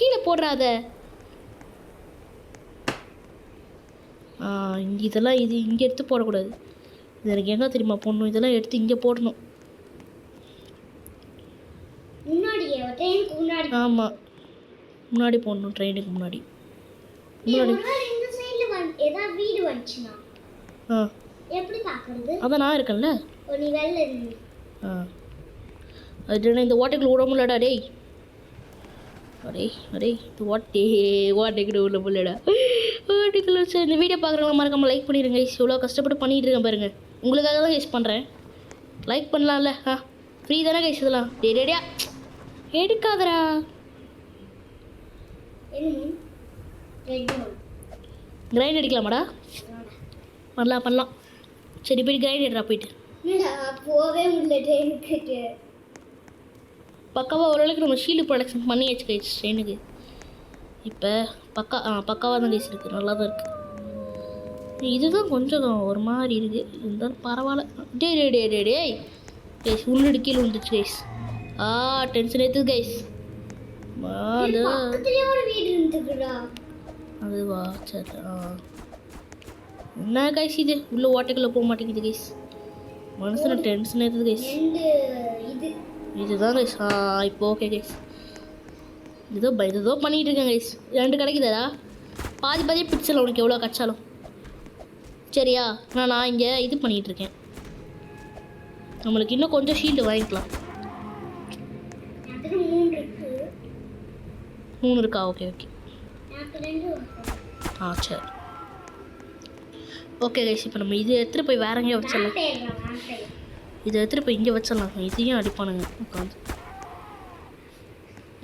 கீழே போடுறா அதை. இதெல்லாம் இது இங்கே எடுத்து போடக்கூடாது. இது எனக்கு எங்கே தெரியுமா போடணும், இதெல்லாம் எடுத்து இங்கே போடணும். ஆமாம் முன்னாடி போடணும் ட்ரெயினுக்கு முன்னாடி. அதான் நான் இருக்கேன்ல. அது இந்த ஓட்டைக்குள்ள விட முடியலடா டேய். இந்த ஓட்டைக்குள்ள விட முடியலடா ஓட்டைக்குள்ள. சரி இந்த வீடியோ பார்க்குறவங்க மறக்காமல் லைக் பண்ணிடுங்க. இவ்வளோ கஷ்டப்பட்டு பண்ணிகிட்டு இருக்கேன் பாருங்கள். உங்களுக்காக தான் கைஸ் பண்ணுறேன். லைக் பண்ணலாம்ல. ஃப்ரீ தானே கைஸ் இதெல்லாம். டேடியா எடுக்காதரா. கிரைண்ட் அடிக்கலாமாடா? பண்ணலாம். சரி போய் கிரைண்ட் எடுறா போயிட்டு. போவே முடியல பக்காவாக ஓரளவுக்கு நம்ம ஷீல்டு ப்ரொடக்ஷன் பண்ணியாச்சு கைஸ் ட்ரெயினுக்கு. இப்போ பக்காவாக தான் கைஸ் இருக்குது. நல்லா தான் இருக்குது. இதுதான் கொஞ்சம் ஒரு மாதிரி இருக்குது இருந்தாலும் பரவாயில்ல. டேய் கைஸ் உள்ளிடு கீழே வந்துச்சு கைஸ். Tension ஏற்றுது guys. அதுவா சரி. என்ன கைஸ் இது உள்ள ஓட்டைக்குள்ளே போக மாட்டேங்குது கைஸ். மனுஷனை டென்ஷன் ஏற்றுது கைஸ். இதுதான் கைஸ். இப்போ ஓகே கைஸ். இதோ பண்ணிகிட்டு இருக்கேன் கைஸ். 2 கிடைக்குதாடா பாதி பிடிச்சல உனக்கு எவ்வளோ கச்சாலும் சரியா. நான் இங்கே இது பண்ணிகிட்ருக்கேன். நம்மளுக்கு இன்னும் கொஞ்சம் ஷீல்டு வாங்கிக்கலாம். 3 இருக்கா? ஓகே சரி ஓகே கைஸ். இப்போ நம்ம இது எடுத்துகிட்டு போய் வேற எங்கேயோ வச்சிடலாம். இதை எடுத்துகிட்டு போய் இங்கே வச்சிடலாம். இதையும் அடிப்பானுங்க உட்காந்து.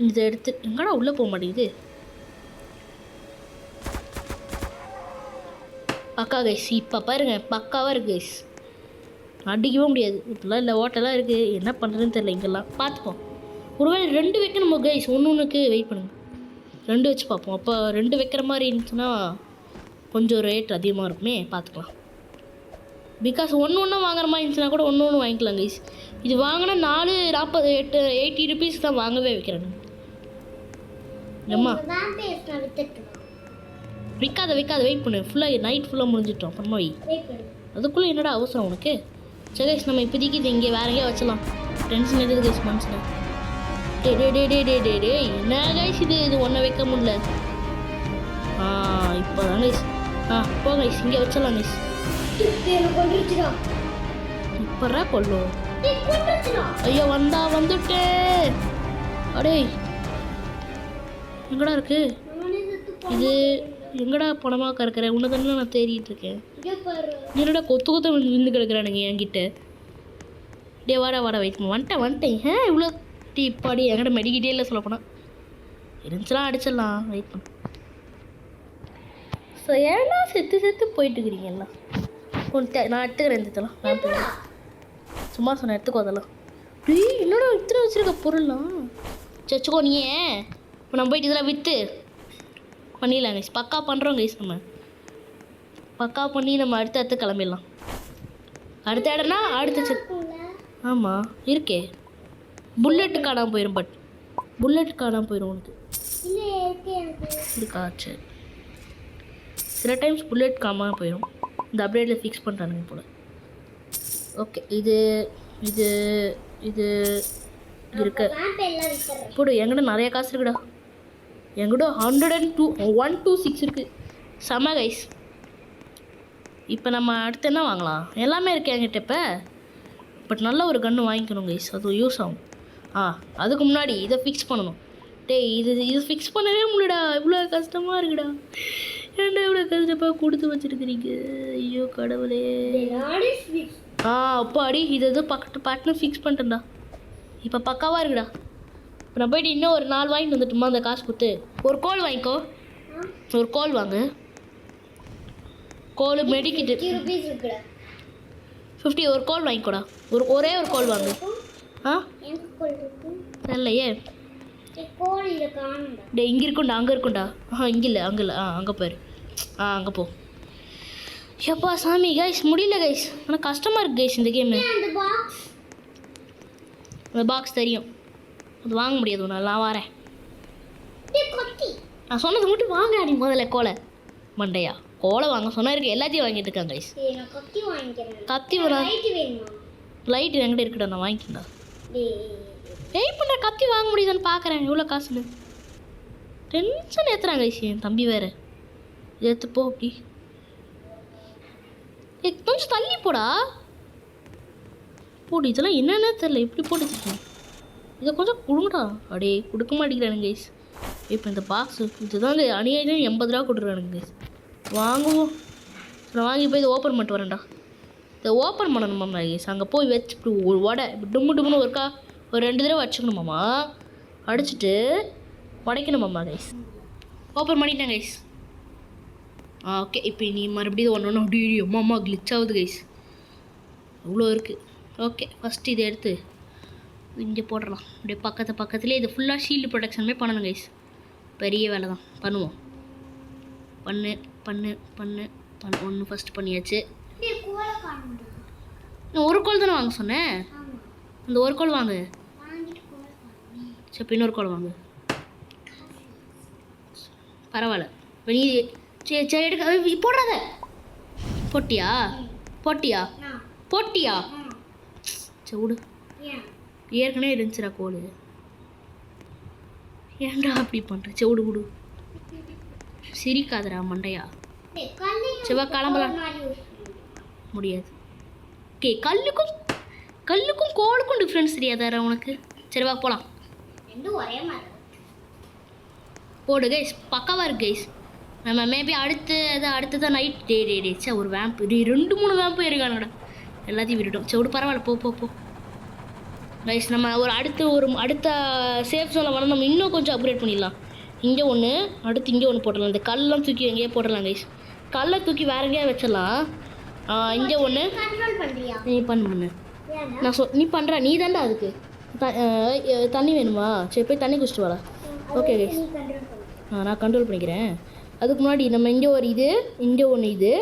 இதை எடுத்து எங்கடா உள்ளே போக மாட்டேங்குது. பக்கா கைஸ். இப்போ பாருங்க பக்காவாக இருக்குது கைஸ். அடிக்கவே முடியாது. இப்போலாம் இல்லை ஓட்டெல்லாம் இருக்குது. என்ன பண்ணுறதுன்னு தெரியல. இங்கெல்லாம் பார்த்துப்போம். ஒருவேளை 2 வைக்கணும் கைஸ். ஒன்றுக்கு வெயிட் பண்ணுங்கள். 2 வச்சு பார்ப்போம். அப்போ 2 வைக்கிற மாதிரி இருந்துச்சுன்னா கொஞ்சம் ரேட் அதிகமாக இருக்குமே. பார்த்துக்கலாம். பிகாஸ் ஒன்று வாங்குற மாதிரி இருந்துச்சுன்னா கூட ஒன்று வாங்கிக்கலாம் கைஸ். இது வாங்கினா 80 ருபீஸ் தான் வாங்கவே வைக்கிறேன். ஏம்மா விற்காத வெயிட் பண்ணு. ஃபுல்லாக நைட் ஃபுல்லாக முடிஞ்சிட்டோம். அப்புறமா அதுக்குள்ளே என்னடா அவசரம் உனக்கு? சரி கைஸ் நம்ம இப்போதைக்கு இது இங்கே வேற எங்கேயா வச்சலாம். டென்ஷன் எடுக்குது கைஸ் மனுஷனை. டே என்ன கைஸ் இது ஒன்றை வைக்க முடியல. இப்போ தான் கைஸ். போ கைஸ் இங்கே வச்சிடலாம் கைஸ். இப்போறா கொள்ளும். ஐயோ வந்துட்டே. அடே எங்கடா இருக்கு இது? எங்கடா பணமாக கறக்கிறேன் உன்னை தானே நான் தேடிட்டு இருக்கேன். என்னடா கொத்து விழுந்து கிடக்குறானுங்க என்கிட்ட. டே வாடா வந்துட்டேன். இவ்வளோ டீப்பாடி என்கிட்ட மெடிக்கிட்டே இல்லை சொல்ல போனால். இருந்துச்சுலாம் அடிச்சிடலாம். வெயிட் பண்ண. ஸோ ஏன்னா செத்து போயிட்டுருக்கிறீங்க எல்லாம். நான் எடுத்துக்கிறேன். இதெல்லாம் நான் போகிறேன். சும்மா சொன்னேன் எடுத்துக்கோ அதெல்லாம். என்னடா இத்தனை வச்சுருக்க பொருள்லாம் வச்சுக்கோ நீ. இப்போ நம்ம போயிட்டு இதெல்லாம் விற்று பண்ணிடலாம் கைஸ். பக்கா பண்ணுறோம் கைஸ். நம்ம பக்கா பண்ணி நம்ம அடுத்த கிளம்பிடலாம். அடுத்த இடம்னா அடுத்த. ஆமாம் இருக்கே. புல்லெட்டு காணாமல் போயிடும். புல்லெட் காணாமல் போயிடும் உனக்கு இருக்கா? சரி சில டைம்ஸ் புல்லெட் காணாமல் போயிடும். இந்த அப்டேட்டில் ஃபிக்ஸ் பண்ணுறானுங்க போல். ஓகே இது இருக்கு போடு. என்கிட்ட நிறைய காசு இருக்குடா. என்கிட்ட 126 இருக்குது. செம கைஸ். இப்போ நம்ம அடுத்து என்ன வாங்கலாம்? எல்லாமே இருக்குது என்கிட்ட இப்போ. பட் நல்ல ஒரு கன்று வாங்கிக்கணும் கைஸ். அது யூஸ் ஆகும். அதுக்கு முன்னாடி இதை ஃபிக்ஸ் பண்ணணும். டேய் இது ஃபிக்ஸ் பண்ணவே முடியலடா. இவ்வளோ கஷ்டமாக இருக்குடா. ஏன்டா இவ்வளோ கஷ்டமாக கொடுத்து வச்சுருக்கிறீங்க? ஐயோ கடவுளே. அப்பாடி இது பக்கத்து ஃபிக்ஸ் பண்ணிட்டேன்டா. இப்போ பக்காவாக இருக்குடா. இப்போ நான் போயிட்டு இன்னும் ஒரு 4 வாங்கிட்டு வந்துட்டுமா அந்த காசு கொடுத்து. ஒரு கோல் வாங்கிக்கோ. ஒரு கோல் வாங்கு. கோல் மெடிக்கிட்டு 50 rupees இருக்குடா. 50 ஒரு கோல் வாங்கிக்கோடா. ஒரே ஒரு கோல் வாங்கு. ஆ எங்க கோல் இருக்கு? தெரியலையே. கோல் இத காணும்டா. டே இங்கே இருக்கும்டா, அங்கே இருக்கும்டா. இங்கே இல்லை, அங்கே இல்லை. அங்கே போயிரு. அங்கே போ. எப்பா சாமி கைஸ், முடியல கைஸ். ஆனால் கஷ்டமாக இருக்குது கைஸ் இந்த கேமு. அந்த பாக்ஸ். அந்த பாக்ஸ் தெரியும், அது வாங்க முடியாது ஒன்று. நான் வரேன். கொத்தி. நான் சொன்னது மட்டும் வாங்க அடி முதல்ல. கோலை மண்டையா, கோலை வாங்க சொன்னா இருக்கு. எல்லாத்தையும் வாங்கிட்டு இருக்காங்க கைஸ். நான் கத்தி வாங்கிக்கிறேன். கத்தி லைட் வேணுமா? லைட் என்கிட்ட இருக்குடா, நான் வாங்கிக்கிறேன்டா. டேய் பண்ணுற கத்தி வாங்க முடியுதான்னு பார்க்குறேன். எவ்வளோ காசுன்னு டென்ஷன் ஏற்றுறாங்க கைஸ். என் தம்பி வேறு எடுத்துப்போ. அப்படி கொஞ்சம் தள்ளி போடா. போடு. இதெல்லாம் என்னென்ன தெரில, இப்படி போட்டு வச்சுருக்கேன். இதை கொஞ்சம் கொடுங்கடா. அடே கொடுக்க மாட்டேங்கிறானுங்க கைஸ். இப்போ இந்த பாக்ஸு இதுதாங்க அநியாயம் 80 ரூபா கொடுக்குறானுங்க கைஸ். வாங்குவோம். நான் வாங்கி போய் இதை ஓப்பன் பண்ணிட்டு வரேன்டா. இதை ஓப்பன் பண்ணணுமாம்மா கைஸ். அங்கே போய் வச்சுட்டு ஒரு வடை டும்மு டும்முன்னு ஒரு 2 தடவை வச்சுக்கணுமாம்மா. அடிச்சுட்டு உடைக்கணுமாம்மா கைஸ். ஓப்பன் பண்ணிட்டேன் கைஸ். ஓகே. இப்போ நீ மறுபடியும் ஒன்று அப்படி அம்மா கிளிச் ஆகுது கைஸ். அவ்வளோ இருக்குது. ஓகே, ஃபஸ்ட்டு இதை எடுத்து இங்கே போட்டுடலாம். அப்படியே பக்கத்துலேயே இது ஃபுல்லாக ஷீல்டு ப்ரொடெக்ஷனுமே பண்ணணும் கைஸ். பெரிய வேலை தான், பண்ணுவோம். பண்ணு ஒன்று ஃபஸ்ட்டு பண்ணியாச்சு. நான் ஒரு கோல் தானே வாங்க சொன்னேன். அந்த ஒரு கோல் வாங்கு. சரி, இன்னொரு கோல் வாங்கு. பரவாயில்ல. இப்போ நீ சரி எடுக்க போடுறத. போட்டியா? சரி விடு. ஏற்கனவே இருந்துச்சுடா கோல். ஏன்டா அப்படி பண்ணுற? சரி விடு. சிரிக்காதடா மண்டையா. செவ்வா கிளம்பலாம். முடியாது. ஓகே, கல்லுக்கும் கோலுக்கும் டிஃப்ரென்ஸ் தெரியாதாரா உனக்கு? சரி வா போகலாம். போடு கைஸ், பக்காவாக இருக்கு கைஸ். நம்ம மேபி அடுத்ததான் நைட் டே சே ஒரு வேம்பு 2-3 வேம்பு இருக்கானுங்கடா. எல்லாத்தையும் விட்டுட்டோம். சரி விடு, பரவாயில்ல. போ கைஸ். நம்ம அடுத்த சேஃப் ஜோனில் வந்து நம்ம இன்னும் கொஞ்சம் அப்கிரேட் பண்ணிடலாம். இங்கே ஒன்று, அடுத்து இங்கே ஒன்று போடலாம். இந்த கல்லாம் தூக்கி எங்கேயே போடலாம் கைஸ். கல்லை தூக்கி வேற எங்கேயா வச்சிடலாம். இங்கே ஒன்று நீ பண்ணு. நான் நீ பண்ணுற நீ தாண்டா. அதுக்கு தண்ணி வேணுமா? சரி போய் தண்ணி குடிச்சிட்டு வாடா. ஓகே கைஸ், நான் கண்ட்ரோல் பண்ணிக்கிறேன். அதுக்கு முன்னாடி நம்ம இங்கே ஒரு இங்கே ஒன்று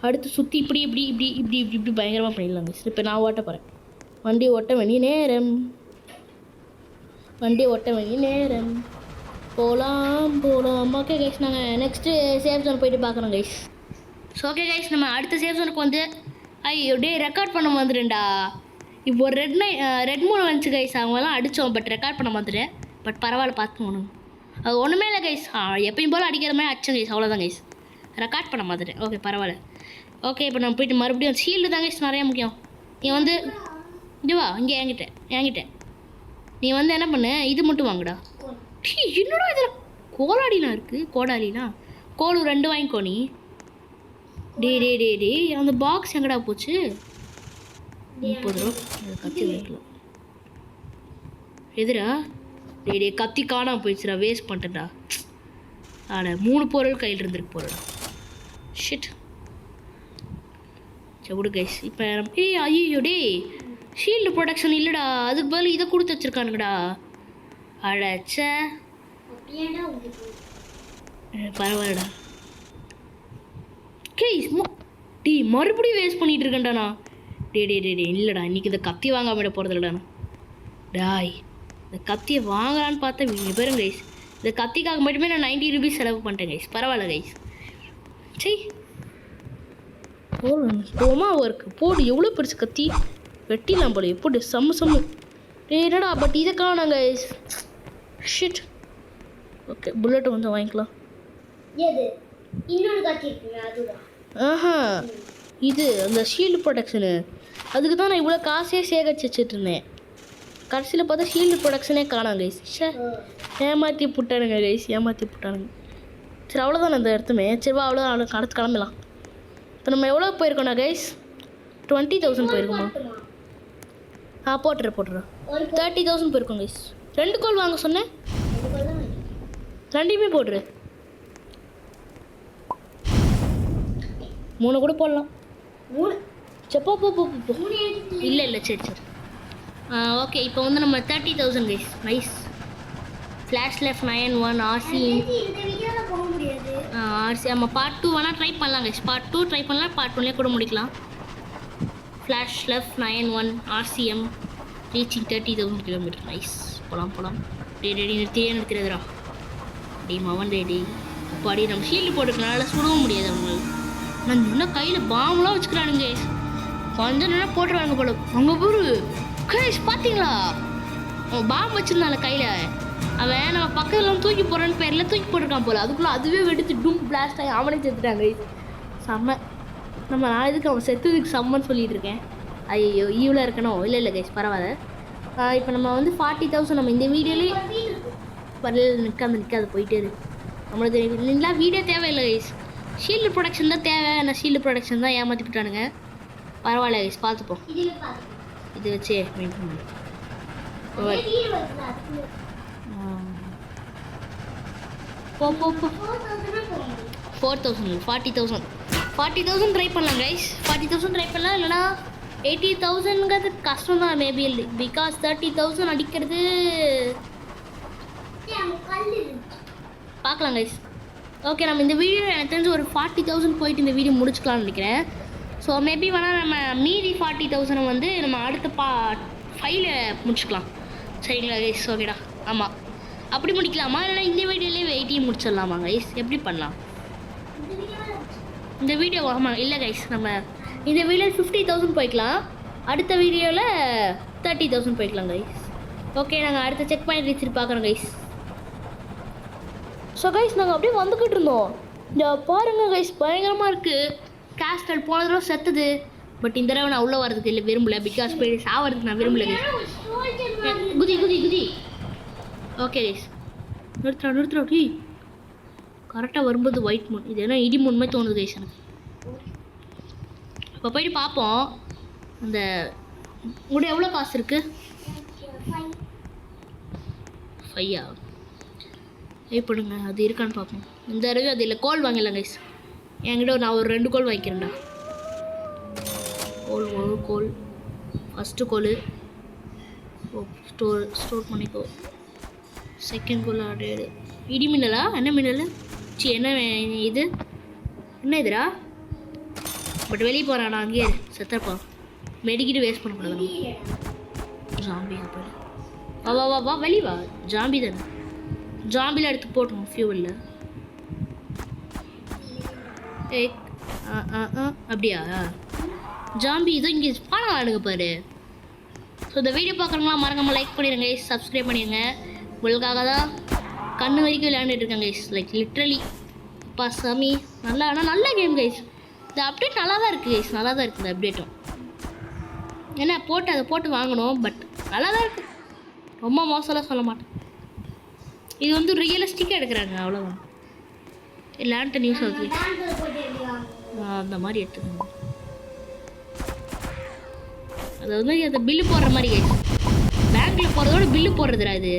அடுத்து சுற்றி இப்படி பயங்கரமாக பண்ணிடலாம் கைஸ். இப்போ நான் ஓட்ட போகிறேன். வண்டி ஓட்ட வேண்டிய நேரம். போகலாம். ஓகே கைஸ், நாங்கள் நெக்ஸ்ட்டு சேஃப் ஜோன் போயிட்டு பார்க்குறோம் கைஸ். ஸோ ஓகே கைஸ், நம்ம அடுத்த சேஃப் ஜோனுக்கு வந்து ரெக்கார்ட் பண்ண வந்துடும்டா. இப்போ ஒரு ரெட் மூணு வந்துச்சு கைஸ். அவங்களாம் அடித்தோம், பட் ரெக்கார்ட் பண்ண வந்துட்டேன். பட் பரவாயில்ல, பார்த்துக்கணும். அது ஒன்றுமே இல்லை கைஸ். எப்பயும் போல் அடிக்கிற மாதிரி அடிச்சேன் கைஸ். அவ்வளோதான் கைஸ், ரெக்கார்ட் பண்ண வந்துட்டேன். ஓகே பரவாயில்ல. ஓகே, இப்போ நம்ம போயிட்டு மறுபடியும் ஷீல்டு தான் கைஸ் நிறையா முக்கியம். நீ வந்து இதுவா இங்கே என்கிட்ட நீ வந்து என்ன பண்ணு, இது மட்டும் வாங்குடா. என்னடா இதில் கோலாடிலாம் இருக்குது. கோல் 2 வாங்கிக்கோ நீ. டே அந்த பாக்ஸ் எங்கடா போச்சு? 30 ரூபா. கத்தி வாங்கிக்கலாம். எதுடா? டே கத்தி காணாமல் போயிடுச்சுடா. வேஸ்ட் பண்ணிட்டேன்டா. 3 பொருள் கையில் இருந்துருக்கு போகிறடா. ஷிட். சரி விடு கைஸ். இப்போ ஐயோ டே ஷீல்டு ப்ரொடக்ஷன் இல்லைடா. அதுக்கு பதில் இதை கொடுத்து வச்சுருக்கானுங்கடா. அடச்ச பரவாயில்லடா. கைஸ் மறுபடியும் வேஸ்ட் பண்ணிகிட்டு இருக்கேன்டா நான். டே இல்லைடா, இன்றைக்கி இந்த கத்தி வாங்காம விட போகிறது இல்லைடா. டாய் இந்த கத்தியை வாங்கலான்னு பார்த்தா பேரும் கைஸ். இந்த கத்திக்காக மட்டுமே நான் 90 ரூபீஸ் செலவு பண்ணிட்டேன் கைஸ். பரவாயில்ல கைஸ். சரி போமா ஒர்க்கு போடு. எவ்வளோ பெருசு கத்தி, வெட்டிலாம் போல. எப்படி செம்மு என்னடா. பட் இதை காணோம் கைஸ். ஷிட். ஓகே, புல்லட்டை கொஞ்சம் வாங்கிக்கலாம். இது அந்த ஷீல்டு ப்ரொடக்ஷனு. அதுக்கு தான் நான் இவ்வளோ காசே சேகரிச்சு வச்சுட்டு இருந்தேன். கடைசியில் பார்த்தா ஷீல்டு ப்ரொடக்ஷனே காணாம் கைஸ். ஏமாற்றி புட்டானுங்க கைஸ். சரி அவ்வளோதான் அந்த இடத்துமே. சரிவா அவ்வளோதான், அடுத்து கிளம்பலாம். இப்போ நம்ம எவ்வளோ போயிருக்கோண்ணா கைஸ்? 20,000 போயிருக்கோமா? போட்டுறேன் ஒரு 30,000 போயிருக்கோம் கைஸ். 2 கோல் வாங்க சொன்னேன், கோல் தான் வாங்கிக்கிறேன். 2மே போட்டுரு. 3 கூட போடலாம். 3 சரி போ. 3 எடுத்து இல்லை சரி. ஓகே, இப்போ வந்து நம்ம 30,000 guys. Nice. Flash left 9-1 RC. இந்த வீடியோல போக முடியாது. ஆர்சி நம்ம பார்ட் 2 வேணால் ட்ரை பண்ணலாம் கைஸ். பார்ட் 2 ட்ரை பண்ணலாம், பார்ட் 1லேயே கூட முடிக்கலாம். Flash left 9-1 RCM reaching 30,000 kilometre. Nice. போகலாம். ரெடி நிறுத்திடுறா. டே மவன் ரெடி. அப்பாடி நம்ம ஷீல்டு போட்டுக்கனால சுடவும் முடியாது அவங்களுக்கு. நான் இன்னும் கையில் பாம்பெலாம் வச்சுக்கிறானுங்க கைஸ். கொஞ்சம் நேரம் போட்டுருவாங்க போல. அங்கே போரு கைஸ் பார்த்தீங்களா, அவன் பாம்பு வச்சுருந்தால கையில். அவன் நம்ம பக்கத்தில் தூக்கி போகிறான்னு பேரில் தூக்கி போட்டிருக்கான் போல. அதுக்குள்ளே அதுவே வெடித்து டும் பிளாஸ்ட் ஆகி அவனே செத்துட்டாங்க கைஸ். செம்ம. நம்ம நான் எதுக்கு அவன் செத்துதுக்கு செம்மன்னு சொல்லிட்டு இருக்கேன். ஐயோ ஈவில் இருக்கணும். இல்லை கைஸ் பரவாயில்ல. இப்போ நம்ம வந்து 40,000 நம்ம இந்த வீடியோலேயே வரல. நிற்காது போயிட்டே இருக்கு. நம்மளுக்கு இல்லைங்களா வீடியோ தேவையில்லை கைஸ். ஷீல்டு ப்ரொடக்ஷன் தான் தேவை. ஆனால் ஷீல்டு ப்ரொடக்ஷன் தான் ஏமாற்றி விட்டானுங்க. பரவாயில்ல கைஸ், பார்த்துப்போம். இதுல பாரு. இது வச்சு மெயின்டைன் பண்ணி வீடியோ வருதா? போ 4000 போக முடியும். 4,000 40,000 ட்ரை பண்ணலாம் கைஸ். 40,000 ட்ரை பண்ணலாம். இல்லைனா 80,000ங்கிறது கஷ்டம் தான் மேபி. பிகாஸ் 30,000 அடிக்கிறது அங்க கல்லு இருக்கு. பார்க்கலாம் கைஸ். ஓகே, நம்ம இந்த வீடியோ எனக்கு தெரிஞ்சு ஒரு 40,000 போயிட்டு இந்த வீடியோ முடிச்சுக்கலாம்னு நினைக்கிறேன். ஸோ மேபி வேணால் நம்ம மீதி 40,000 வந்து நம்ம அடுத்த பார்ட் 5ல முடிச்சுக்கலாம். சரிங்களா கைஸ்? ஓகேடா. ஆமாம், அப்படி முடிக்கலாமா இல்லைனா இந்த வீடியோலேயே 80 முடிச்சிடலாமா கைஸ்? எப்படி பண்ணலாம் இந்த வீடியோ? ஆமாம் இல்லை கைஸ், நம்ம இந்த வீடியோவில் 50,000 போய்க்கலாம். அடுத்த வீடியோவில் 30,000 போய்க்கலாம் கைஸ். ஓகே, நாங்கள் அடுத்த செக் பாயிண்ட் ரீச் பார்க்குறோம் கைஸ். ஸோ கைஸ் நாங்கள் அப்படியே வந்துக்கிட்டு இருந்தோம். இந்த பாருங்கள் கைஸ், பயங்கரமாக இருக்குது. கேஸ்டல் போன தடவை செத்துது. பட் இந்த தடவை நான் உள்ளே வரதுக்கு இல்லை விரும்பல. பிகாஸ் போய் சாவறதுக்கு நான் விரும்பல கைஸ். குதி. ஓகே கைஸ், நிறுத்துறா டீ. கரெக்டாக வரும்போது ஒயிட் மூன். இது என்ன இடி மூன் மாதிரி தோணுது கைஸ் எனக்கு. இப்போ போயிட்டு பார்ப்போம். அந்த உங்கள்கிட்ட எவ்வளோ காசு இருக்குது? 5 வெயிட் பண்ணுங்க, அது இருக்கான்னு பார்ப்போம். இந்த தடவை அது இல்லை. கோல் வாங்கிடலாம் கைஸ். என்கிட்ட நான் ஒரு 2 கோல் வாங்கிக்கிறேன்டா. கோல் ஃபஸ்ட்டு கோல் ஸ்டோர் பண்ணிக்கோ. Second goal order. இடி மின்னலா? என்ன மின்னல்? என்ன இது? என்ன இதுடா? பட் வெளியே போகிறான். நான் அங்கேயே செத்தப்பா. மெடிக்கிட்டு வேஸ்ட் பண்ணக்கூடாது. ஜாம்பி போய் வா வெளியே வா. ஜாம்பி தானே. ஜாம்பியில் எடுத்து போட்டோம் ஃபியூவலில். அப்படியா? ஜாம்பி இதோ இங்கே பணம் ஆடுங்க பாரு. ஸோ இந்த வீடியோ பார்க்குறவங்களாம் மறக்காமல் லைக் பண்ணிடுங்க கைஸ், சப்ஸ்கிரைப் பண்ணிடுங்க. உங்களுக்காக தான் கண்ணு வரைக்கும் விளையாண்டுட்டு இருக்கேன் கைஸ். லைக் லிட்ரலி அப்பா சாமி. நல்லா ஆனால் நல்ல கேம் கைஸ். இந்த அப்டேட் நல்லா தான் இருக்குது கைஸ். நல்லா தான் இருக்குது இந்த அப்டேட்டும். ஏன்னா அதை போட்டு வாங்கணும். பட் நல்லா தான் இருக்குது. ரொம்ப மோசம்லாம் சொல்ல மாட்டேன். இது வந்து ரியலிஸ்டிக்காக எடுக்கிறாங்க, அவ்வளோதான். லேண்ட நியூஸ் ஆகுது அந்த மாதிரி எடுத்துக்கோங்க. அது வந்து அந்த பில்லு போடுற மாதிரி கைஸ். பேங்க்கில் போகிறதோட பில்லு போடுறதுடா. இது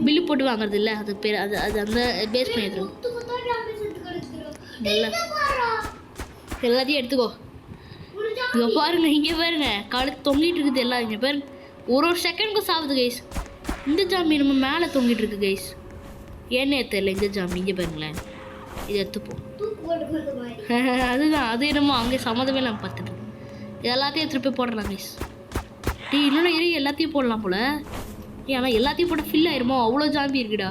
பில்லு போட்டு வாங்குறது இல்லை. அதுக்கு பேர் அது அந்த பேஸ் பண்ணி எடுத்துருவோம். நல்லா எல்லாத்தையும் எடுத்துக்கோ. இங்கே பாருங்க, இங்கே பாருங்க, கழுத்து தொங்கிட்டு இருக்குது எல்லாம். இங்கே பாருங்க, ஒரு செகண்டுக்கு சாகுது கைஸ். இந்த ஜாம்பி நம்ம மேலே தொங்கிட்டு இருக்கு கைஸ். ஏன்னே தெரியல இந்த ஜாம்பி. இங்கே பாருங்களேன், இதை எடுத்துப்போம். அதுதான், அது என்னமோ அங்கே சம்மதமே நம்ம பார்த்துட்டு எல்லாத்தையும் எடுத்துகிட்டு போய் போடலாம் கைஸ். இன்னொன்று எல்லாத்தையும் போடலாம் போல். ஆனால் எல்லாத்தையும் போட ஃபில் ஆயிருமோ? அவ்வளோ ஜாம்பி இருக்குடா.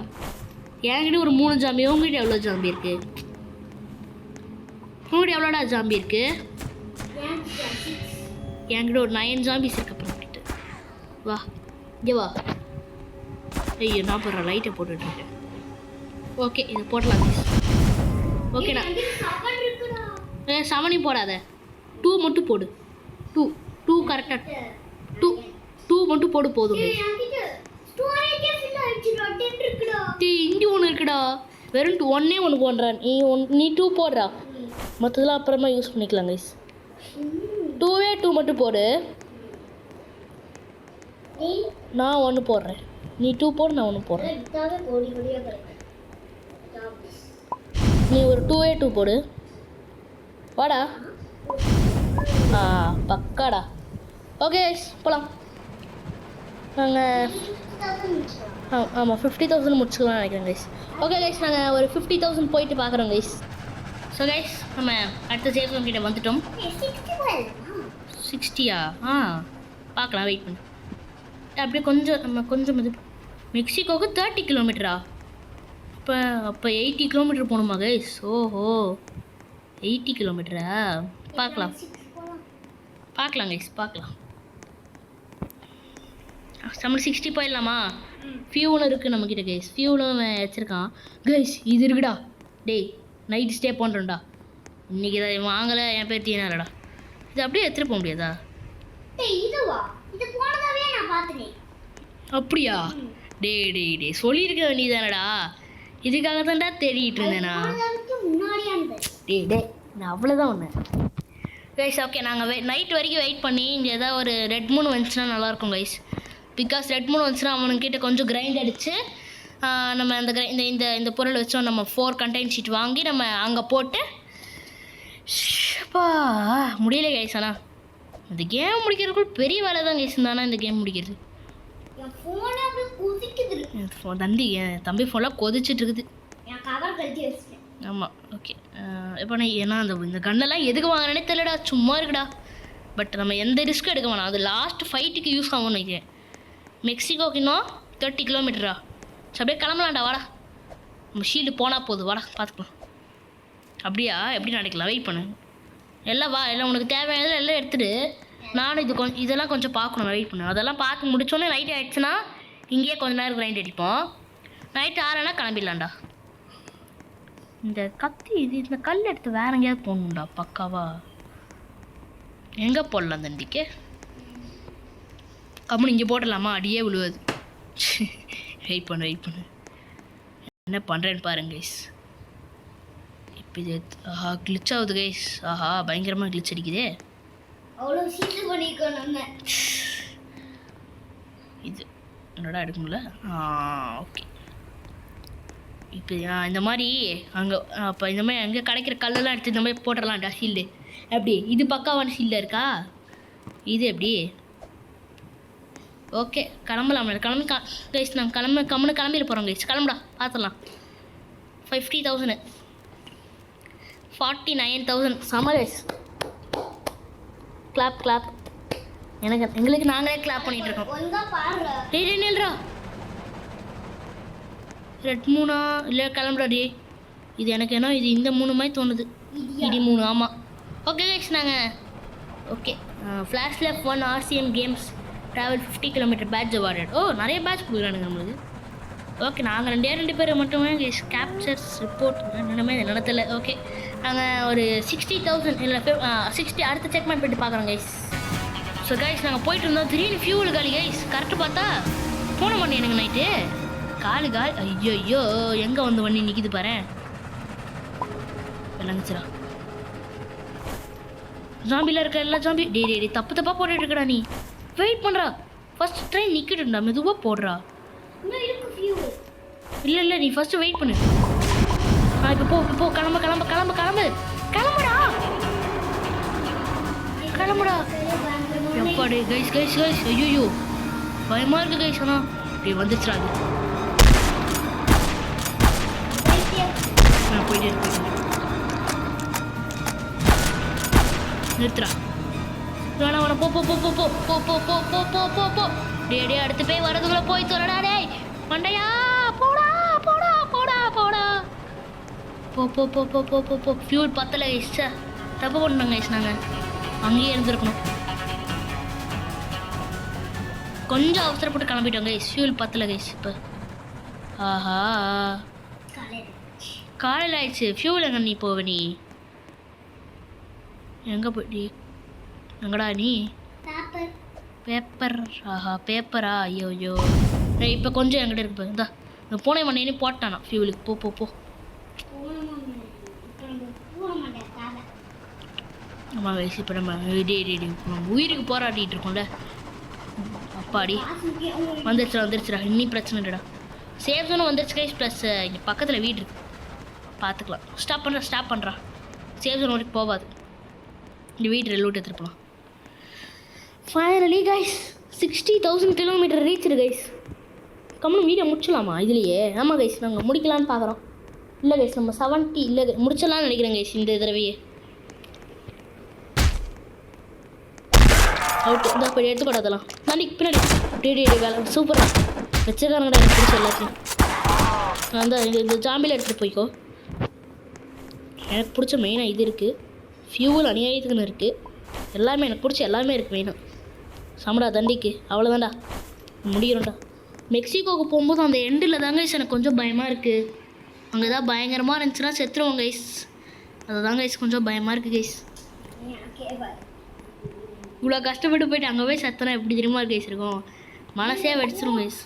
என்கிட்ட ஒரு 3 ஜாம்பி. உங்ககிட்ட எவ்வளோ ஜாம்பி இருக்குது? உங்கள்கிட்ட எவ்வளோடா ஜாம்பி இருக்குது? என்கிட்ட ஒரு 9 ஜாம்பிஸ் இருக்கு. அப்புறம் கிட்ட வா, இங்கே வா. ஐயோ நான் போடுறேன், லைட்டை போட்டுட்ருக்கேன். ஓகே, இதை போடலாம் கைஸ். ஓகேண்ணா. 7 போடாத, 2 மட்டும் போடு. 2 கரெக்டாக 2 மட்டும் போடு போதும். இங்கே ஒன்று இருக்குடா. வெறும் 1 ஒன்று போடுறான். நீ 2 போடுறா. மற்றதெல்லாம் அப்புறமா யூஸ் பண்ணிக்கலாம் கைஸ். 2 மட்டும் போடு. டேய் நான் ஒன்று போடுறேன், நீ 2 போடு, நான் ஒன்று போடுறேன். வித்தாவே கோடி கோடியா கிடைக்கும். நீ ஒரு 2 போடு. வாடா. ஆ பக்காடா. ஓகே போகலாம். நாங்கள் ஆமாம் 50,000 முடிச்சுக்கலாம் நினைக்கிறேன் கைஸ். ஓகே கைஸ், நாங்கள் ஒரு 50,000 போயிட்டு பார்க்குறோம் கைஸ். ஸோ கைஸ், நம்ம அடுத்த சேஃப் கிட்ட வந்துட்டோம். 60யா? பார்க்கலாம், வெயிட் பண்ணு. அப்படியே கொஞ்சம் நம்ம கொஞ்சம் இது மெக்சிகோவுக்கு 30 கிலோமீட்டரா? அப்போ 80 கிலோமீட்டர் போகணுமா கைஸ்? ஓஹோ 80 கிலோமீட்டரா? பார்க்கலாம் கைஸ், பார்க்கலாம். நம்ம 60 போயிடலாமா? ஃபியூலும் இருக்குது நம்மக்கிட்ட கைஸ், ஃபியூலும் வச்சுருக்கான் கைஸ். இது இருக்குடா டேய், நைட்டு ஸ்டே பண்ணுறோம்டா. இன்றைக்கி இதை வாங்கலை, என் பேர் தீனாலடா. இது அப்படியே எடுத்துகிட்டு போக முடியாதா? அப்படியா? டே சொல்லியிருக்க வேண்டியதானடா, இதுக்காக தான்டா தேடிட்டு இருந்தேனா? டே நான் அவ்வளோதான் ஒன்று கைஸ். ஓகே, நாங்கள் நைட் வரைக்கும் வெயிட் பண்ணி இங்கே ஏதாவது ஒரு ரெட் மூன் வந்துச்சுன்னா நல்லாயிருக்கும் கைஸ். பிகாஸ் ரெட் மூன் வந்துச்சுன்னா அவனுக்கிட்ட கொஞ்சம் கிரைண்ட் அடித்து நம்ம அந்த இந்த இந்த பொருள் வச்சோம். நம்ம 4 கண்டெய்னர் ஷீட் வாங்கி நம்ம அங்கே போட்டு முடியல கைஸ். ஆனால் இந்த கேம் முடிக்கிறதுக்குள்ள பெரிய வேலை தான் கைஸ். இருந்தானா இந்த கேம் முடிக்கிறது தம்பி ஃபோன்லாம் கொதிச்சுட்டு இருக்குது. ஆமாம் ஓகே. இப்போ நான் ஏன்னா இந்த கன்னெல்லாம் எதுக்கு வாங்கினேனே தெரியலடா, சும்மா இருக்குடா. பட் நம்ம எந்த ரிஸ்க்கும் எடுக்க வேணாம், அது லாஸ்ட் ஃபைட்டுக்கு யூஸ் ஆகும்னு நினைக்கிறேன். மெக்சிகோக்கு இன்னும் 30 கிலோமீட்டரா? அப்படியே கிளம்பலாம்டா, வாடா. நம்ம ஷீல்டு போனால் போதும், வாடா பார்த்துக்கலாம். அப்படியா? எப்படி நினைக்கலாம், வெயிட் பண்ணு. எல்லாம் வா, எல்லாம் உனக்கு தேவையானது எல்லாம் எடுத்துகிட்டு நானும் இதெல்லாம் கொஞ்சம் பார்க்கணும், வெயிட் பண்ணு. அதெல்லாம் பார்த்து முடிச்சோன்னே நைட் ஆகிடுச்சுன்னா இங்கேயே கொஞ்சம் நேரம் கிரைண்ட் அடிப்போம். நைட்டு 6 கிளம்பிடலாம்டா. இந்த கத்தி இந்த கல் எடுத்து வேற எங்கேயாவது போடணும்டா பக்காவா. எங்கே போடலாம் தண்டிக்கு? கம்முன்னு இங்கே போடலாமா? அடியே விழுவாது. வெயிட் பண்ணு என்ன பண்ணுறேன்னு பாருங்க கைஸ். இப்போ இது கிளிச் ஆகுது கைஸ். பயங்கரமாக கிளிச் அடிக்குதே. இது என்னடா எடுக்கணும்ல? ஓகே. இப்போ இந்த மாதிரி அங்கே அப்போ இந்த மாதிரி அங்கே கிடைக்கிற கல்லெல்லாம் எடுத்து இந்த மாதிரி போட்டுடலாம்டா ஷீல்டு. எப்படி இது பக்காவான ஷீல்டு இருக்கா? இது எப்படி? ஓகே கிளம்பலாம். கிளம்பி கைஸ், நாங்கள் கிளம்பிட போகிறோம் கைஸ். கிளம்புடா, பார்த்துடலாம். 50,000 49,000 செம கைஸ். கிளாப் எங்களுக்கு நாங்களே கிளாப் பண்ணிகிட்டு இருக்கோம். டேய் நில்றா. ரெட் மூணா இல்லை கிளம்புறா டே. இது எனக்கு என்ன இது இந்த 3 மாதிரி தோணுது. இடி 3 ஆமாம். ஓகே கைஸ், நாங்கள் okay flash lap 1 RCM games travel 50 kilometre badge awarded. நிறைய பேட்ச் கொடுக்குறானுங்க நம்மளுக்கு. ஓகே, நாங்கள் 2 பேர் மட்டுமே கைஸ். கேப்சர்ஸ் ரிப்போர்ட் என்னமே நடத்தலை. ஓகே, நாங்கள் ஒரு 60,000 இல்லை 60 அடுத்த செக்மெண்ட் போய்ட்டு பார்க்குறோம் கைஸ். ஸோ கைஸ், நாங்கள் போயிட்டு இருந்தோம். திடீர்னு ஃபியூல் காலி கைஸ். கரெக்டு பார்த்தா போன பண்ணி எனக்கு நைட்டு காலி. ஐயோ எங்கே வந்து வண்டி நிற்கிது பாரு. விளங்குச்சுரா. ஜாம்பியில் இருக்க எல்லா ஜாம்பி டே தப்பாக போட்டுட்டு இருக்கடா நீ. வெயிட் பண்ணுறா, ஃபர்ஸ்ட் ட்ரெயின் நிற்கிட்டுண்டா, மெதுவாக போடுறா. இல்லை நீ ஃபஸ்ட்டு வெயிட் பண்ணு. இப்போ போ கிளம்புடா. எப்பாடு கைஸ் ஐயோ பயமாக இருக்குது கைஸ். ஆனால் இப்படி வந்துச்சுடா. அது நான் போயிட்டே நிறுத்துறா. வேணா போ. டே அடுத்து போய் வரதுக்குள்ள போய் தோறடா. டேய் மண்டையா, போடா. போ. ஃபியூல் பத்தலை கைஸ். தப்பு பண்ணாங்க கைஸ். நாங்கள் அங்கேயே இருந்துருக்கணும். கொஞ்சம் அவசரப்பட்டு கிளம்பிட்டோம் கைஸ். ஃபியூல் பத்தலை கைஸ். இப்போ காலையில் ஆயிடுச்சு. ஃபியூல் எங்கே நீ போவ? நீ எங்கே போய் எங்கடா நீ? பேப்பர். பேப்பரா? ஐயோ இப்போ கொஞ்சம் என்கிட்ட இருக்கு. இந்தா இந்த பூனை மண்டையினே போட்டானா ஃபியூலுக்கு. போ. ஆமாம் கைஸ், இப்போ நம்ம உயிருக்கு போராடிட்டு இருக்கோம்ல. பாடி வந்துருச்சுடா இன்னும் பிரச்சனை இல்லைடா. சேஃப் ஜோனும் வந்துருச்சு கைஸ். ப்ளஸ் இங்கே பக்கத்தில் வீடு இருக்கு, பார்த்துக்கலாம். ஸ்டாப் பண்ணுறா. சேஃப் ஜோன் வரைக்கும் போகாது. இந்த வீடு லூட் எடுத்துகிட்டு போகலாம். Finally guys 60,000 kilometre reach guys. கம்முன்னு வீடியோ முடிச்சலாமா இதுலையே? ஆமாம் கைஸ், நாங்கள் முடிக்கலான்னு பார்க்குறோம். இல்லை கைஸ், நம்ம 70 இல்லை முடிச்சலான்னு நினைக்கிறேன் கைஸ் இந்த தடவையே. அவுட் இந்த அப்படி எடுத்துக்கூடாதெல்லாம் நாளைக்கு பின்னாடி டே வேலை சூப்பராக வச்சுருக்காங்கடா. எனக்கு பிடிச்ச எல்லாத்தையும் அந்த இந்த ஜாம்பியில் எடுத்துகிட்டு போய்க்கோ. எனக்கு பிடிச்ச மெயினாக இது இருக்குது. ஃபியூவல் அநியாயத்துக்குன்னு இருக்குது. எல்லாமே எனக்கு பிடிச்ச எல்லாமே இருக்குது மெயினாக. சமடா தண்டிக்கு அவ்வளோதான்டா முடியணும்டா. மெக்சிகோவுக்கு போகும்போது அந்த எண்டில் தாங்க கைஸ் எனக்கு கொஞ்சம் பயமாக இருக்குது. அங்கே ஏதாவது பயங்கரமாக இருந்துச்சுன்னா செத்துருவோம் கைஸ். அதுதான் கைஸ் கொஞ்சம் பயமாக இருக்குது கைஸ். இவ்வளோ கஷ்டப்பட்டு போயிட்டு அங்கே போய் சத்தனா எப்படி தெரியுமா கைஸ் இருக்கும்? மனசே வெடிச்சிரும் கைஸ்.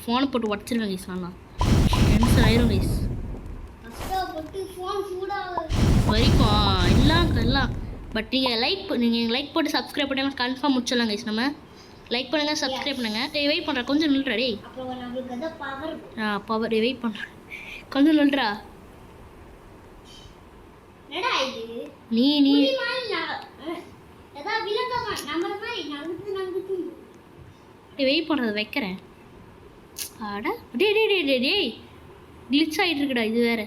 ஃபோனை போட்டு உடச்சிருவேன் கைஸ். நல்லா டென்ஷன் ஆயிரும் கைஸ். வரைக்கும் எல்லாம் பட் நீங்கள் லைக் போட்டு சப்ஸ்கிரைப் பண்ணி கன்ஃபார்ம் முடிச்சிடலாம் கைஸ். நம்ம லைக் பண்ணுங்கள், சப்ஸ்கிரைப் பண்ணுங்கள். வெயிட் பண்ணுறேன் கொஞ்சம் நில்றா டே. பவர் வெயிட் பண்ணுறேன் கொஞ்சம் நில்றா. நீ வெயிட் பண்ணுறத வைக்கிறேன். ஆடா டே கிளிச் ஆகிட்டு இருக்குடா இது வேறு.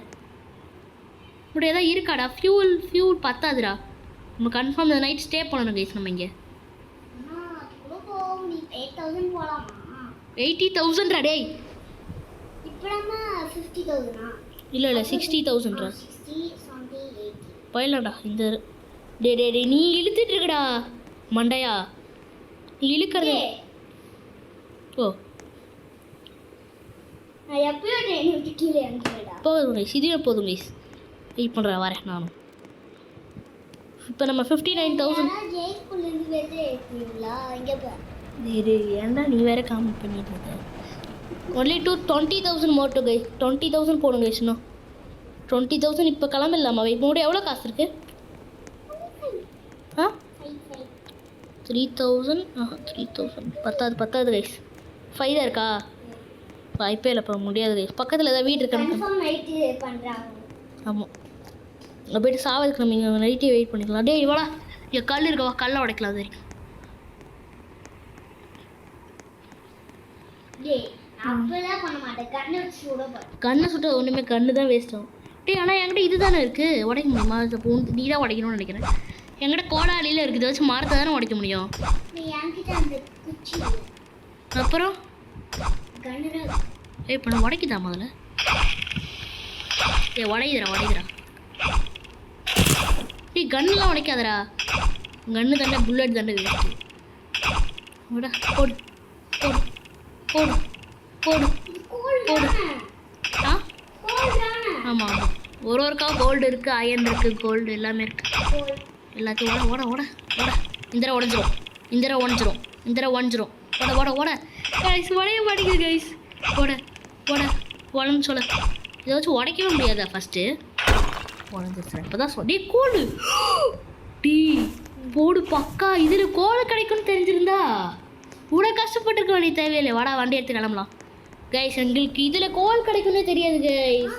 இப்படி எதாவது இருக்காடா? ஃபியூல் பத்தாதுடா. நம்ம கன்ஃபார்ம் இந்த நைட் ஸ்டே பண்ணணும் கைஸ். நம்ம இங்கே 80,000 டேய். இல்லை 60,000 போயிடலாம்டா. இந்த டே நீ இழுத்துட்டு இருக்கடா மண்டையா. நீ இழுக்கிறது ஓ போதும் கைஸ். இதுவே போதும் கைஸ். வெயிட் பண்ணுறேன் வரேன் நானும். இப்போ நம்ம 59,000 ஏன்டா நீ வேறு காமெண்ட் பண்ணிட்டு இருக்க? Only 20,000 Moto guys. 20,000 போடும் கைஸ். இன்னும் 20,000 இப்போ கிளம்பிடலாமா? இப்போ கூட எவ்வளோ காசு இருக்குது? 3,000 பத்தாது கைஸ். 5 தான் இருக்கா? வாய்ப்பே இல்லை. இப்போ முடியாது கைஸ். பக்கத்தில் ஏதாவது வீடு இருக்கா? ஆமாம், அங்கே போய்ட்டு சாவதுக்கு நம்ம இங்கே நைட்டே வெயிட் பண்ணிக்கலாம். டே இவ்வளோ இங்கே கல் இருக்கவா? கல்லை உடைக்கலாம். அது வரைக்கும் கண்ணை சுட்ட ஒன்றுமே கண்ணு தான் வேஸ்ட் ஆகும். டே ஆனால் என்கிட்ட இது தானே இருக்குது, உடைக்க முடியுமா? இப்போ நீ தான் உடைக்கணும்னு நினைக்கிறேன். என்கிட்ட கோடாலியில் இருக்குது. இதை வச்சு மரத்தை தானே உடைக்க முடியும். அப்புறம் இப்போ நான் உடைக்குதா முதல்ல? உடையுதுடா. டே கன்னுலாம் உடைக்காதடா. கன்று தானே, புல்லட் தானே வேஸ்ட்டு. போடு போடு போடு போடு போடு. ஆமாம் ஒருக்கா கோல்டு இருக்குது, அயன் இருக்குது, கோல்டு எல்லாமே இருக்குது. எல்லாத்தையும் ஓட இந்தர உடஞ்சிரும். ஓட கைஸ் உடைய மாட்டேங்குது கைஸ். உடன்னு சொல்ல இதை வச்சு உடைக்கவே முடியாதா? ஃபஸ்ட்டு உடஞ்சிருச்சு. இப்போ தான் சொல்லி கோல்டு டீ போடு பக்கா. இதில் கோல் கிடைக்கும்னு தெரிஞ்சிருந்தா இவ்வளோ கஷ்டப்பட்டுருக்கோம். நீ தேவையில்லை. வாடா வண்டி எடுத்து கிளம்பலாம் கைஸ். எங்களுக்கு இதில் கோல் கிடைக்கும்னே தெரியாது கைஸ்.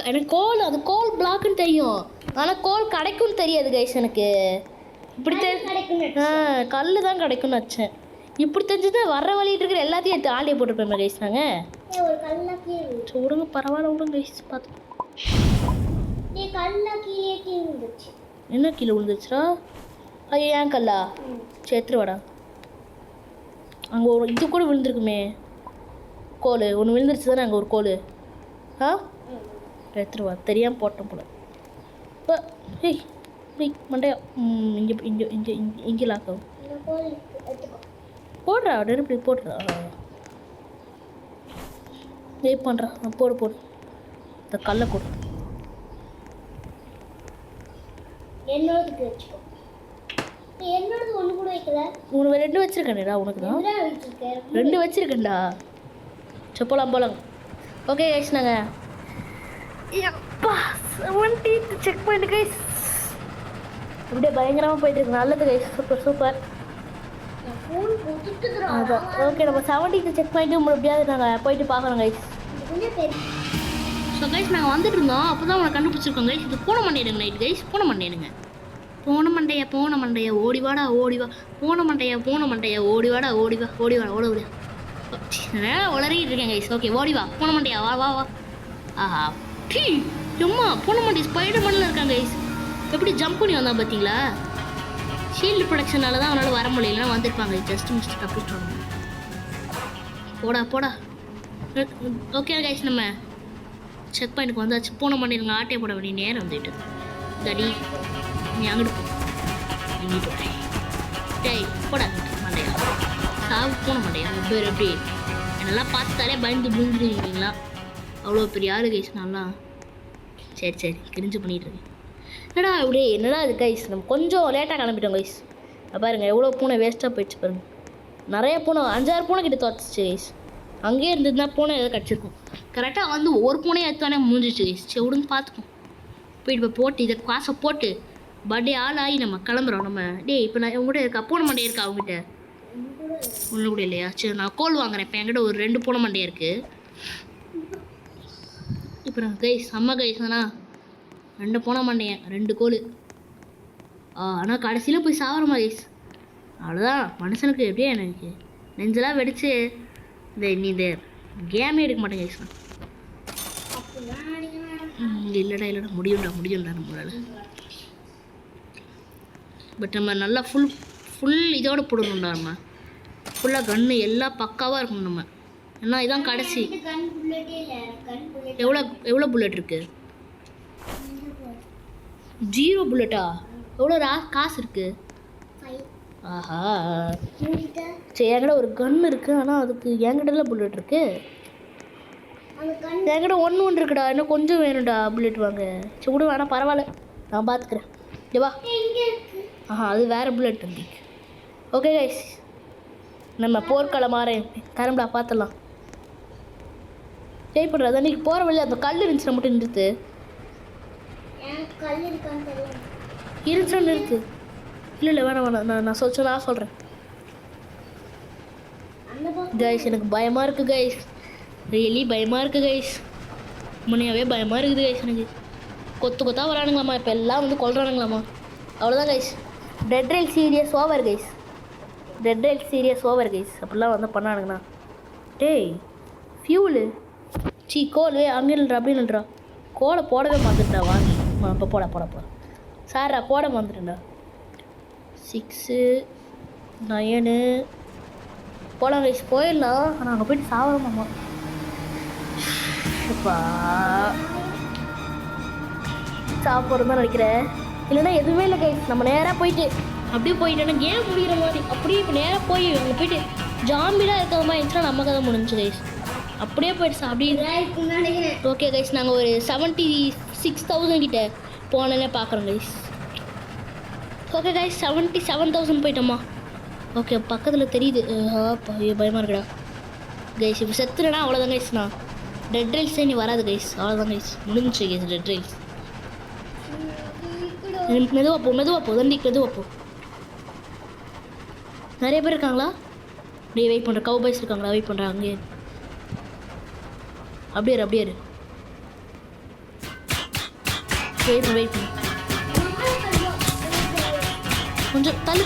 எனக்கு கோல் அது கோல் பிளாக்குன்னு தெரியும், ஆனால் கோல் கிடைக்கும்னு தெரியாது கைஸ். எனக்கு இப்படி கல் தான் கிடைக்கும்னு வச்சேன். இப்படி தெரிஞ்சது வர்ற வழிட்டு இருக்கிற எல்லாத்தையும் எடுத்து ஆலியை போட்டுருப்பேன் கைஸ். நாங்கள் விடுங்க பரவாயில்ல விடுங்க கைஸ். பார்த்து என்ன கீழே விழுந்துருச்சுடா? ஐயோ ஏன் கல்லா? சேர்த்துருவாடா. அங்கே ஒரு இது கூட விழுந்துருக்குமே கோல். ஒன்று விழுந்துருச்சு தானே அங்கே ஒரு கோல். எடுத்துருவா. தெரியாமல் போட்டோம் போல. இப்போ மண்டையா இங்கே லாக்கவும் போடுறா. நெருப்பி போடுறா. வெயிட் பண்ணுறா. போடு இந்த கல்லை போடு. என்னோடதுக்கு வச்சுக்கோ. என்னோடது ஒன்று கூட வைக்கல. உனக்கு 2 வச்சுருக்கேன்டா. உனக்கு தான் 2 வச்சுருக்கேன்டா. சரி போகலாம். Okay guys. நாங்கள் 70 செக் பாயிண்ட் கைஸ். அப்படியே பயங்கரமாக போயிட்டு இருக்கு. நல்லது கைஸ், சூப்பர் சூப்பர். ஃபோன் போட்டுட்டுறா. அதான் ஓகே, நம்ம 70 செக் பண்ணிட்டு எப்படியாவது நாங்கள் போயிட்டு பார்க்குறோம் கைஸ். கொஞ்சம் பெரிய ஸோ கைஸ் நாங்கள் வந்துட்டு இருந்தோம், அப்போ தான் உங்களை கண்டுபிடிச்சிருக்கோம் கைஸ். இது போன மண்டையிடுங்க நைட் கைஸ், போன மண்டையிடுங்க. போன மண்டையா ஓடிவாடா ஓடிவா, போன மண்டையா ஓடிவாடா ஓடிவா ஓடிவாடா ஓடிவா. உளறிட்டு இருக்கேன் கைஸ். ஓகே ஓடிவா, போன மண்டையா வா வா வா. ஆஹா டீ எம்மா, போன மண்டை ஸ்பைடர் மண்ணில் இருக்காங்க கைஸ். எப்படி ஜம்ப் பண்ணி வந்தான் பார்த்தீங்களா? ஷீல்டு ப்ரொடக்ஷனால தான் அவனால் வர முடியலன்னா வந்திருப்பாங்க. ஜஸ்ட் மிஸ்ட் தப்பிட்டு போடா போடா. ஓகே கைஸ், நம்ம செக் பாயிண்ட்டுக்கு வந்தாச்சு. போன மண்டியில் ஆட்டையை போட வேண்டிய நேரம் வந்துட்டு தடி. நீ அங்கிட்டு போ, இங்கிட்டு போய் டேய் போடா மண்டையா, சாவு போன மண்டையா. பேர் எப்படி என்னெல்லாம் பார்த்தாலே பயந்து விழுந்துருவீங்களா? அவ்வளோ பெரிய ஆளு கைஸ் நல்லா. சரி சரி கிரிஞ்சு பண்ணிட்டு இருக்கேன். என்னடா இப்படி என்னடா இது கைஸ், நம்ம கொஞ்சம் லேட்டாக கிளம்பிட்டோம் கைஸ். பாருங்கள் எவ்வளோ பூனை வேஸ்ட்டாக போயிடுச்சு பாருங்கள். நிறைய பூனை 5-6 பூனை கிட்ட தோத்துச்சு கைஸ். அங்கேயே இருந்ததுன்னா பூனை எதாவது கிடச்சிருக்கும். கரெக்டாக வந்து ஒரு பூனையை எடுத்தானே முடிஞ்சிச்சு கைஸ். சரி விடுன்னு பார்த்துக்கோம். போயிட்டு இப்போ போட்டு இதை காசை போட்டு பர்த்டே ஆள் ஆகி நம்ம கிளம்புறோம். நம்ம டேய் இப்போ நான் உங்கள்கிட்ட இருக்கா பூனை மண்டையா இருக்கா? அவங்ககிட்ட ஒன்று கூட இல்லையா? சரி நான் கோல் வாங்குறேன். இப்போ என்கிட்ட ஒரு 2 பூனை மண்டையா இருக்குது. இப்போ நான் கைஸ் செம்ம கைஸ். ஆனால் 2 பூனை மண்டையன் 2 கோல். ஆனால் கடைசியில் போய் சாவரமா கைஸ். அவ்வளோதான் மனுஷனுக்கு எப்படியே எனக்கு நெஞ்செல்லாம் வெடிச்சு இந்த கேமே எடுக்க மாட்டேன் கைஸ். இல்லைடா முடியும்டா நம்மளால. பட் நம்ம நல்லா ஃபுல் இதோட போடணும்டா. நம்ம ஃபுல்லாக கன்று எல்லாம் பக்காவாக இருக்கணும் நம்ம. ஏன்னா இதான் கடைசி. எவ்வளோ புல்லட் இருக்கு? 0 புல்லட்டா? எவ்வளோ காசு இருக்கு? ஆஹா சரி, என்கிட்ட ஒரு கன்று இருக்கு. ஆனால் அதுக்கு என்கிட்ட புல்லட் இருக்கு. என்கிட்ட ஒன்று இருக்குடா, இன்னும் கொஞ்சம் வேணும்டா புல்லட் வாங்க. சரி கூட வேணாம் பரவாயில்ல, நான் பார்த்துக்கிறேன். ஓகேவா? ஆஹா அது வேறு புல்லட் தம்பி. ஓகே கைஸ், நம்ம போர்க்களம் மாறேன் கரம்பா பார்த்துடலாம். ஜெய் பண்ணுறது அன்றைக்கி போகிற வழி அந்த கல் இருந்துச்சுன்னா மட்டும் நிறுத்து. இருந்துச்சுன்னா நிறுத்து. இல்லை வேணாம் நான் சொல்கிறேன் கைஸ். எனக்கு பயமாக இருக்குது கைஸ், ரியலி பயமாக இருக்குது கைஸ். முன்னையாவே பயமாக இருக்குது கைஸ். எனக்கு கொத்தாக வரானுங்களாம்மா, இப்போ எல்லாம் வந்து கொல்றானுங்களாம்மா. அவ்வளோதான் கைஸ், டெட் ரைல் சீரியஸ் ஓவர் கைஸ். அப்படிலாம் வந்து பண்ணானுங்கண்ணா. டேய் ஃபியூலு கோல் அங்கே இல்லைடா அப்படின்னு இல்லைடா. கோலை போடவே மாந்துட்டா வாங்கி. இப்போ போட சார்ரா போட மாந்துட்டேன்டா. 6 9 போகலாம் கைஸ், போயிடலாம். ஆனால் அங்கே போயிட்டு சாவரமாம்மா. இப்போ சாப்பிட்றது தான் நினைக்கிறேன். இல்லைன்னா எதுவுமே இல்லை கைஸ். நம்ம நேராக போயிட்டு அப்படியே போயிட்டோன்னா கேம் முடிகிற மாதிரி அப்படியே இப்போ நேராக போய் அங்கே போயிட்டு ஜாம்பிலாம் இருக்கிற மாதிரி இருந்துச்சுன்னா நம்ம கதை முடிஞ்சு கைஸ். அப்படியே போயிடுச்சு அப்படியே. ஓகே கைஸ், நாங்கள் ஒரு 76,000 கிட்ட போனே பார்க்குறோம் கைஸ். Okay guys 77,000 போயிட்டோம்மா. ஓகே பக்கத்தில் தெரியுது. பயமாக இருக்குடா கைஸ். இப்போ செத்துலனா அவ்வளோதான் கைஸ். நான் டெட் ரைல்ஸே நீ வராது கைஸ். அவ்வளோதான் கைஸ், முடிஞ்சிச்சு கைஸ் டெட் ரைல்ஸ். மெதுவாக போ தண்டி மெதுவாக போ. நிறைய பேர் இருக்காங்களா? நீ வெயிட் பண்ணுற கவ் பாய்ஸ் இருக்காங்களா? வெயிட் பண்ணுறாங்க அங்கே. அப்படியே இரு வெயிட் பண்ணு. கொஞ்சம் தள்ளு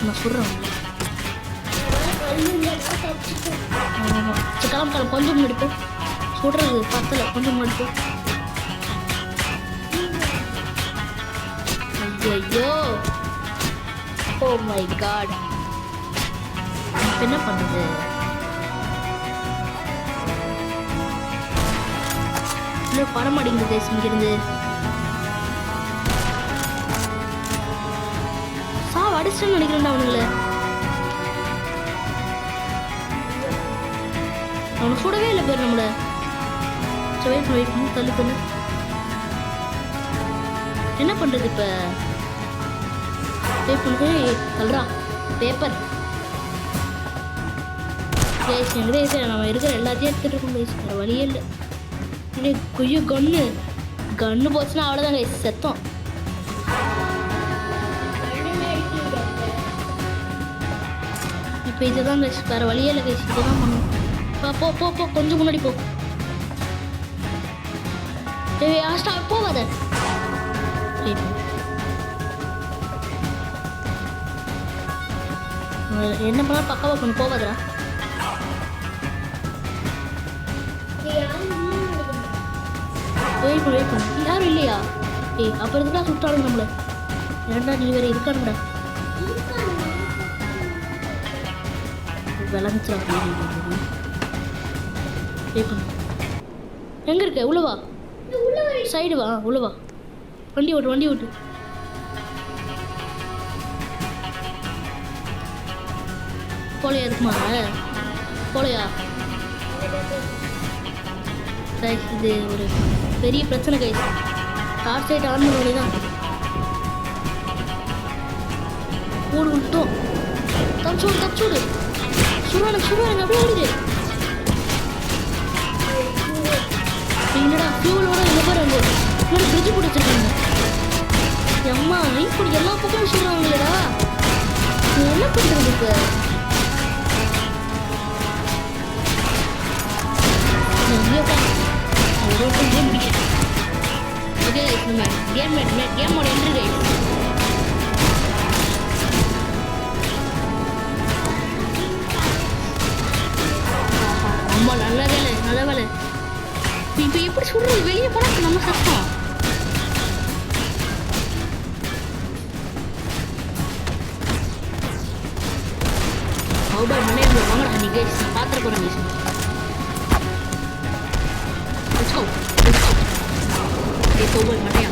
நான் சொல்கிறேன். ஆமாம் சரி கிளம்பு கொஞ்சம் முன்னாடி போ. சுடுறது பத்தலை, கொஞ்சம் முன்னாடி போ. ஐயோ ஓ மை காட், என்ன பண்ணுறது? இன்னும் படம் அடிங்கிறது இங்கிருந்து அடிச்சுன்னு நினைக்கிறேன்டா. அவனை சுடவே இல்லை பேர் நம்மள. வெயிட் பண்ணி தள்ளு. என்ன பண்ணுறது இப்போ? வெயிட் பண்ணு தள்ளுறா பேப்பர். எங்கிட்ட நம்ம இருக்கிற எல்லாத்தையும் எடுத்துகிட்டு இருக்கோம். வேறு வழியே இல்லை. கொய்யோ கண்ணு கண்ணு போச்சுன்னா அவ்வளோதான் கைஸ் செத்தோம். இப்போ இதுதான் கைஸ், வேறு வழியே இல்லை கைஸ், இதுதான் பண்ணணும். போ போ போ கொஞ்சம் முன்னாடி போ. ஏய் ஆஸ்டா போகாத. என்ன பண்ணாலும் பக்காவா பண்ணு, போகாதடா. வெயிட் பண்ணு யாரும் இல்லையா? ஏய் அப்புறம் இதுக்கெல்லாம் சுட்டாலும் நம்மள ஏன்டா நீ வேற இருக்கானுடா விளங்குச்சா? வெயிட் பண்ணு. எங்க இருக்க? உள்ளவா, சைடு வா, உள்ளவா. வண்டி ஓட்டு. போலையா? இருக்குமா போலையா? கைஸ் இது ஒரு பெரிய பிரச்சனை கைஸ். டார்ச் லைட் ஆன் பண்ண வேண்டியதான். ஓடு விட்டோம். தப்பிச்சோடு சுடுவானுங்க அப்படியே ஓடுது. என்னடா ஃபியூலோட இங்கே பாரு, அங்கே இன்னொரு ஃப்ரிட்ஜ் போட்டு வச்சிருக்காங்க. அம்மா இப்படி எல்லா பக்கமும் சொல்கிறாங்களேடா, நீ என்ன பண்ணுறது இப்போ? ஓகே நம்ம கேமோட என்ட்ரி கைஸ். அம்மா நல்ல வேலை. இப்போ எப்படி சொல்றது? வெளியே போனால் நம்ம சத்தம். மனைவி வாங்கடா நீ கைஸ், பாத்திர போகிறேன் கைஸ். கோபல் மட்டையா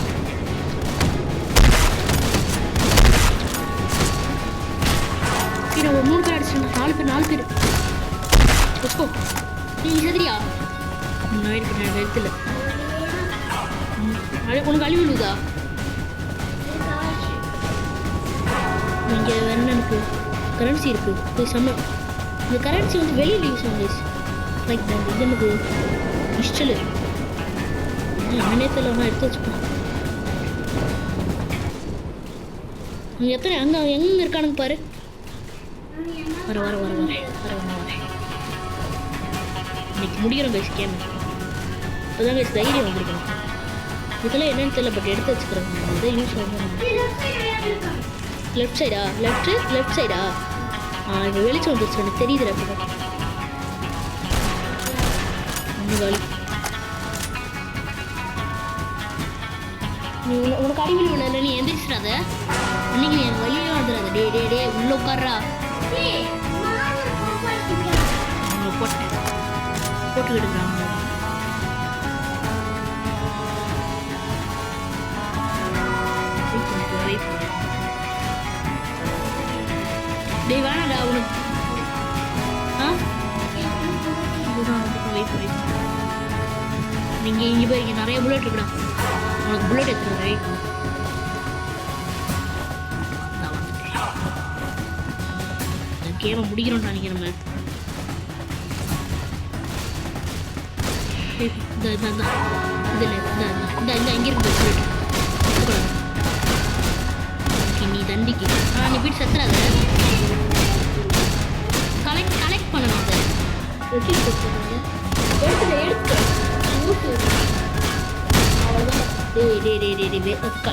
கீழே ஒரு 3 பேர் அடிச்சிருந்தா, 4 பேர் வச்சுக்கோ. நீ சரியா வெயிட் பண்ண இடத்துல உனக்கு அழிவு விழுதா? இங்கே வேணா எனக்கு கரன்சி இருக்குது போய் சொன்ன. இந்த கரன்சி வந்து வெளியில் யூஸ் ஆகுது லைக் இது எனக்கு இஷ்டல் நேரத்தில் ஒன்றா எடுத்து வச்சுப்பேன். அங்கே எத்தனை எங்கே இருக்கானுங்க பாரு. வர இன்னைக்கு முடிக்கிறோம் கைஸ் கேம். இப்போதான் கைஸ் தைரியம் வந்துருக்கணும். இதெல்லாம் என்னன்னு தெரியல, பட் எடுத்து வச்சுக்கிறேன். இதை யூஸ் ஆகும். லெஃப்ட் சைடா? இப்போ வெளிச்சம் வந்துருச்சு எனக்கு தெரியுது. அப்படிதான் காலி. நீ உனக்கு அடிமணி பண்ணல, நீ எந்திரிச்சிடாத. இன்னைக்கு நீ எனக்கு வழியே வந்துடாத. டே உள்ள உட்கார்றா. போட்டுக்கிட்டுக்கிறாங்க. டே வேணாடா உனக்கு. நீங்கள் இங்கே போய் நிறைய புல்லட் இருக்குடா. உனக்கு புல்லட் எடுத்துருங்க. ரைட் கேமை முடிக்கிறோம் நினைக்கிறேன். இங்கே இருக்கு புல்லட். நீ தண்டிக்கு நீ போயிட்டு செத்துறாத. கலெக்ட் பண்ணணும். அதை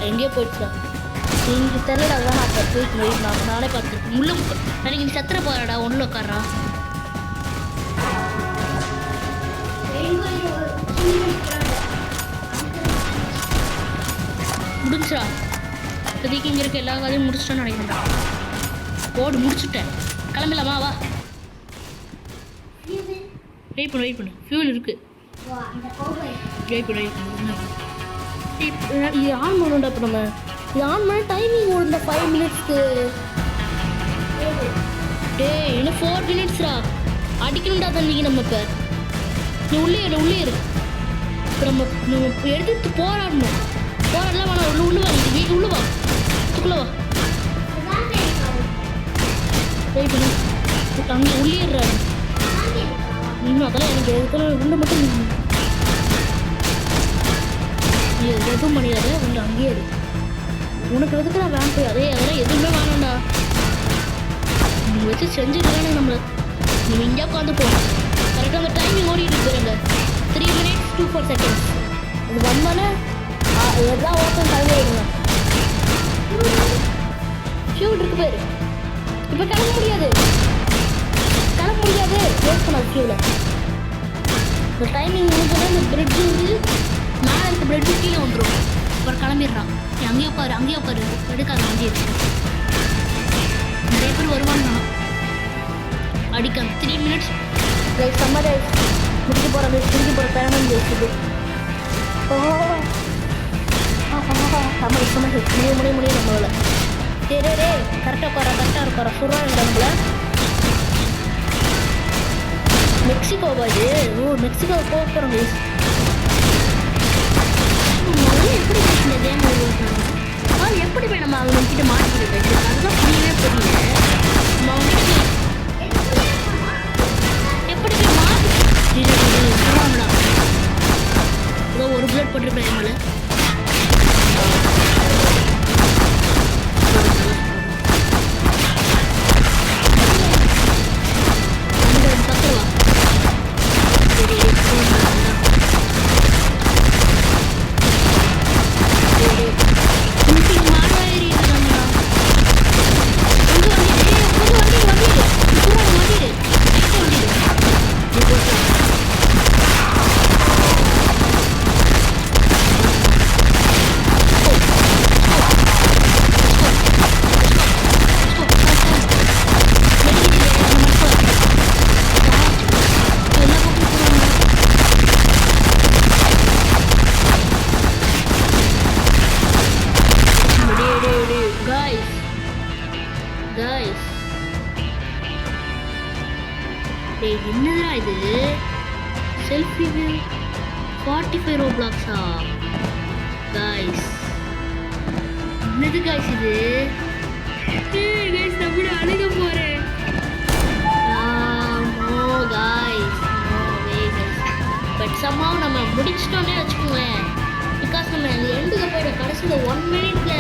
எங்கேயோ போயிடுச்சா இங்கே தெரியல. அதான் நான் போயிட்டு நானே பார்த்துருக்கேன். உள்ள எனக்கு நீ சத்திர போறாடா. ஒன்றும் உட்கார்றா. முடிஞ்சா இப்போதைக்கு இங்கே இருக்க எல்லா கதையும் முடிச்சிட்டோன்னு நினைக்கிறேன்டா. ஓடு முடிச்சுட்டேன். கிளம்பலாமா? வா வெயிட் பண்ணு. ஃபியூல் இருக்கு. வெயிட் பண்ணு. இது ஆன் பண்ணணும்டா. இப்போ நம்ம இது ஆன் பண்ண டைமிங் ஓடுண்டா 5 மினிட்ஸ்க்கு. இன்னும் 4 மினிட்ஸ்ரா. அடிக்கணும்டா தண்ணிக்கு. நம்ம இப்போ நீ உள்ளே இரு. இப்போ நம்ம எடுத்து போராடலாம். வேணாம். உள்ள வா. வீட்டு உள்ள வா. இதுக்குள்ள வா. வெயிட் பண்ணு. அங்கே உள்ளே இருறாரு. இன்னும் அதெல்லாம் எனக்கு எதுக்குள்ள உள்ள மட்டும் எதுவும் பண்ணிடாத உங்களை அங்கேயே இரு. உனக்கு எதுக்கு நான் வேன் போய் அதெல்லாம் எதுவுமே வேணாம்டா. நீ வச்சு செஞ்சுக்கலானே நம்மளை. நீ இங்கே உட்காந்து போ. கரெக்டாக அந்த டைமிங் ஓடிட்டு இருக்கிறாங்க. 3 minutes 24 seconds. அது வந்தோன்னே எல்லாம் ஓப்பன் கலந்து வைக்கணும். ஃபியூல் இருக்கு பேர். இப்போ கிளம்ப முடியாது. வேஸ்ட் பண்ணாது ஃபியூலை. இந்த டைமிங் முடிஞ்சோன்னா இந்த பிரெட்டு வந்து மேலே இருக்க பிரெட்டு கீழே வந்துடும். அப்புறம் கிளம்பிடுறான். நீ அங்கேயே உட்காரு எடுக்காத வண்டி எடுத்து. நிறைய பேர் வருவான்னு அடிக்க 3 minutes சம்மர் முடிக்க போகிற டைம் இருக்குது. முடிய நம்மள டே கரெக்டாக இருக்காரா சொல்கிறாங்க நம்மள. மெக்சிகோவா இது? மெக்சிகோ போக போகிறோம். எப்படி எப்படி போய் நம்ம அவங்க கிட்ட மாட்டிக்கிட்டு அதுதான் புரியவே புரியல. நம்ம அவங்க எப்படி போய் மாட்டிக்கிட்டு ஏதோ ஒரு புல்லட் போட்டுருப்பேன் மேலே. என்னடா இது? செல்ஃப் ரிவ்யூ 45 ரோப்ளாக்ஸா गाइस? என்னது गाइस இது? गाइस நான் கூட அழுக போறேன். No guys, no way guys. But somehow நம்ம முடிச்சிட்டோம்னே வெச்சுக்கோங்க. பிகாஸ் நம்ம எண்டுக்கு போய்ட கடைசில 1 மினிட்ல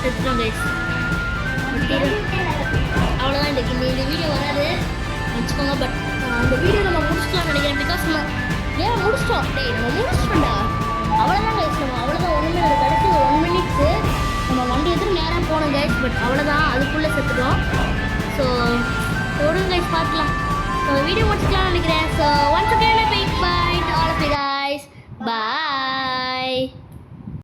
செத்துறோம் गाइस. அவ்வளவுதான் இந்த வீடியோ வராது வச்சுக்கோங்க. பட் அந்த வீடியோ நம்ம முடிச்சிட்டோம்னு நினைக்கிறேன். பிகாஸ் நம்ம முடிச்சிட்டோம். நம்ம முடிச்சிட்டோம்டா. அவ்வளோதான் கைஸ். நம்ம அவ்வளோதான் ஒன்றுமே இல்லை. கடைசி 1 மினிட்ஸு நம்ம வண்டி எடுத்து நேராக போனோம் கைஸ். பட் அவ்வளோதான், அதுக்குள்ளே செத்துட்டோம். ஸோ விடுங்க கைஸ், பார்க்கலாம். ஸோ வீடியோ முடிச்சிக்கலாம்னு நினைக்கிறேன். So once again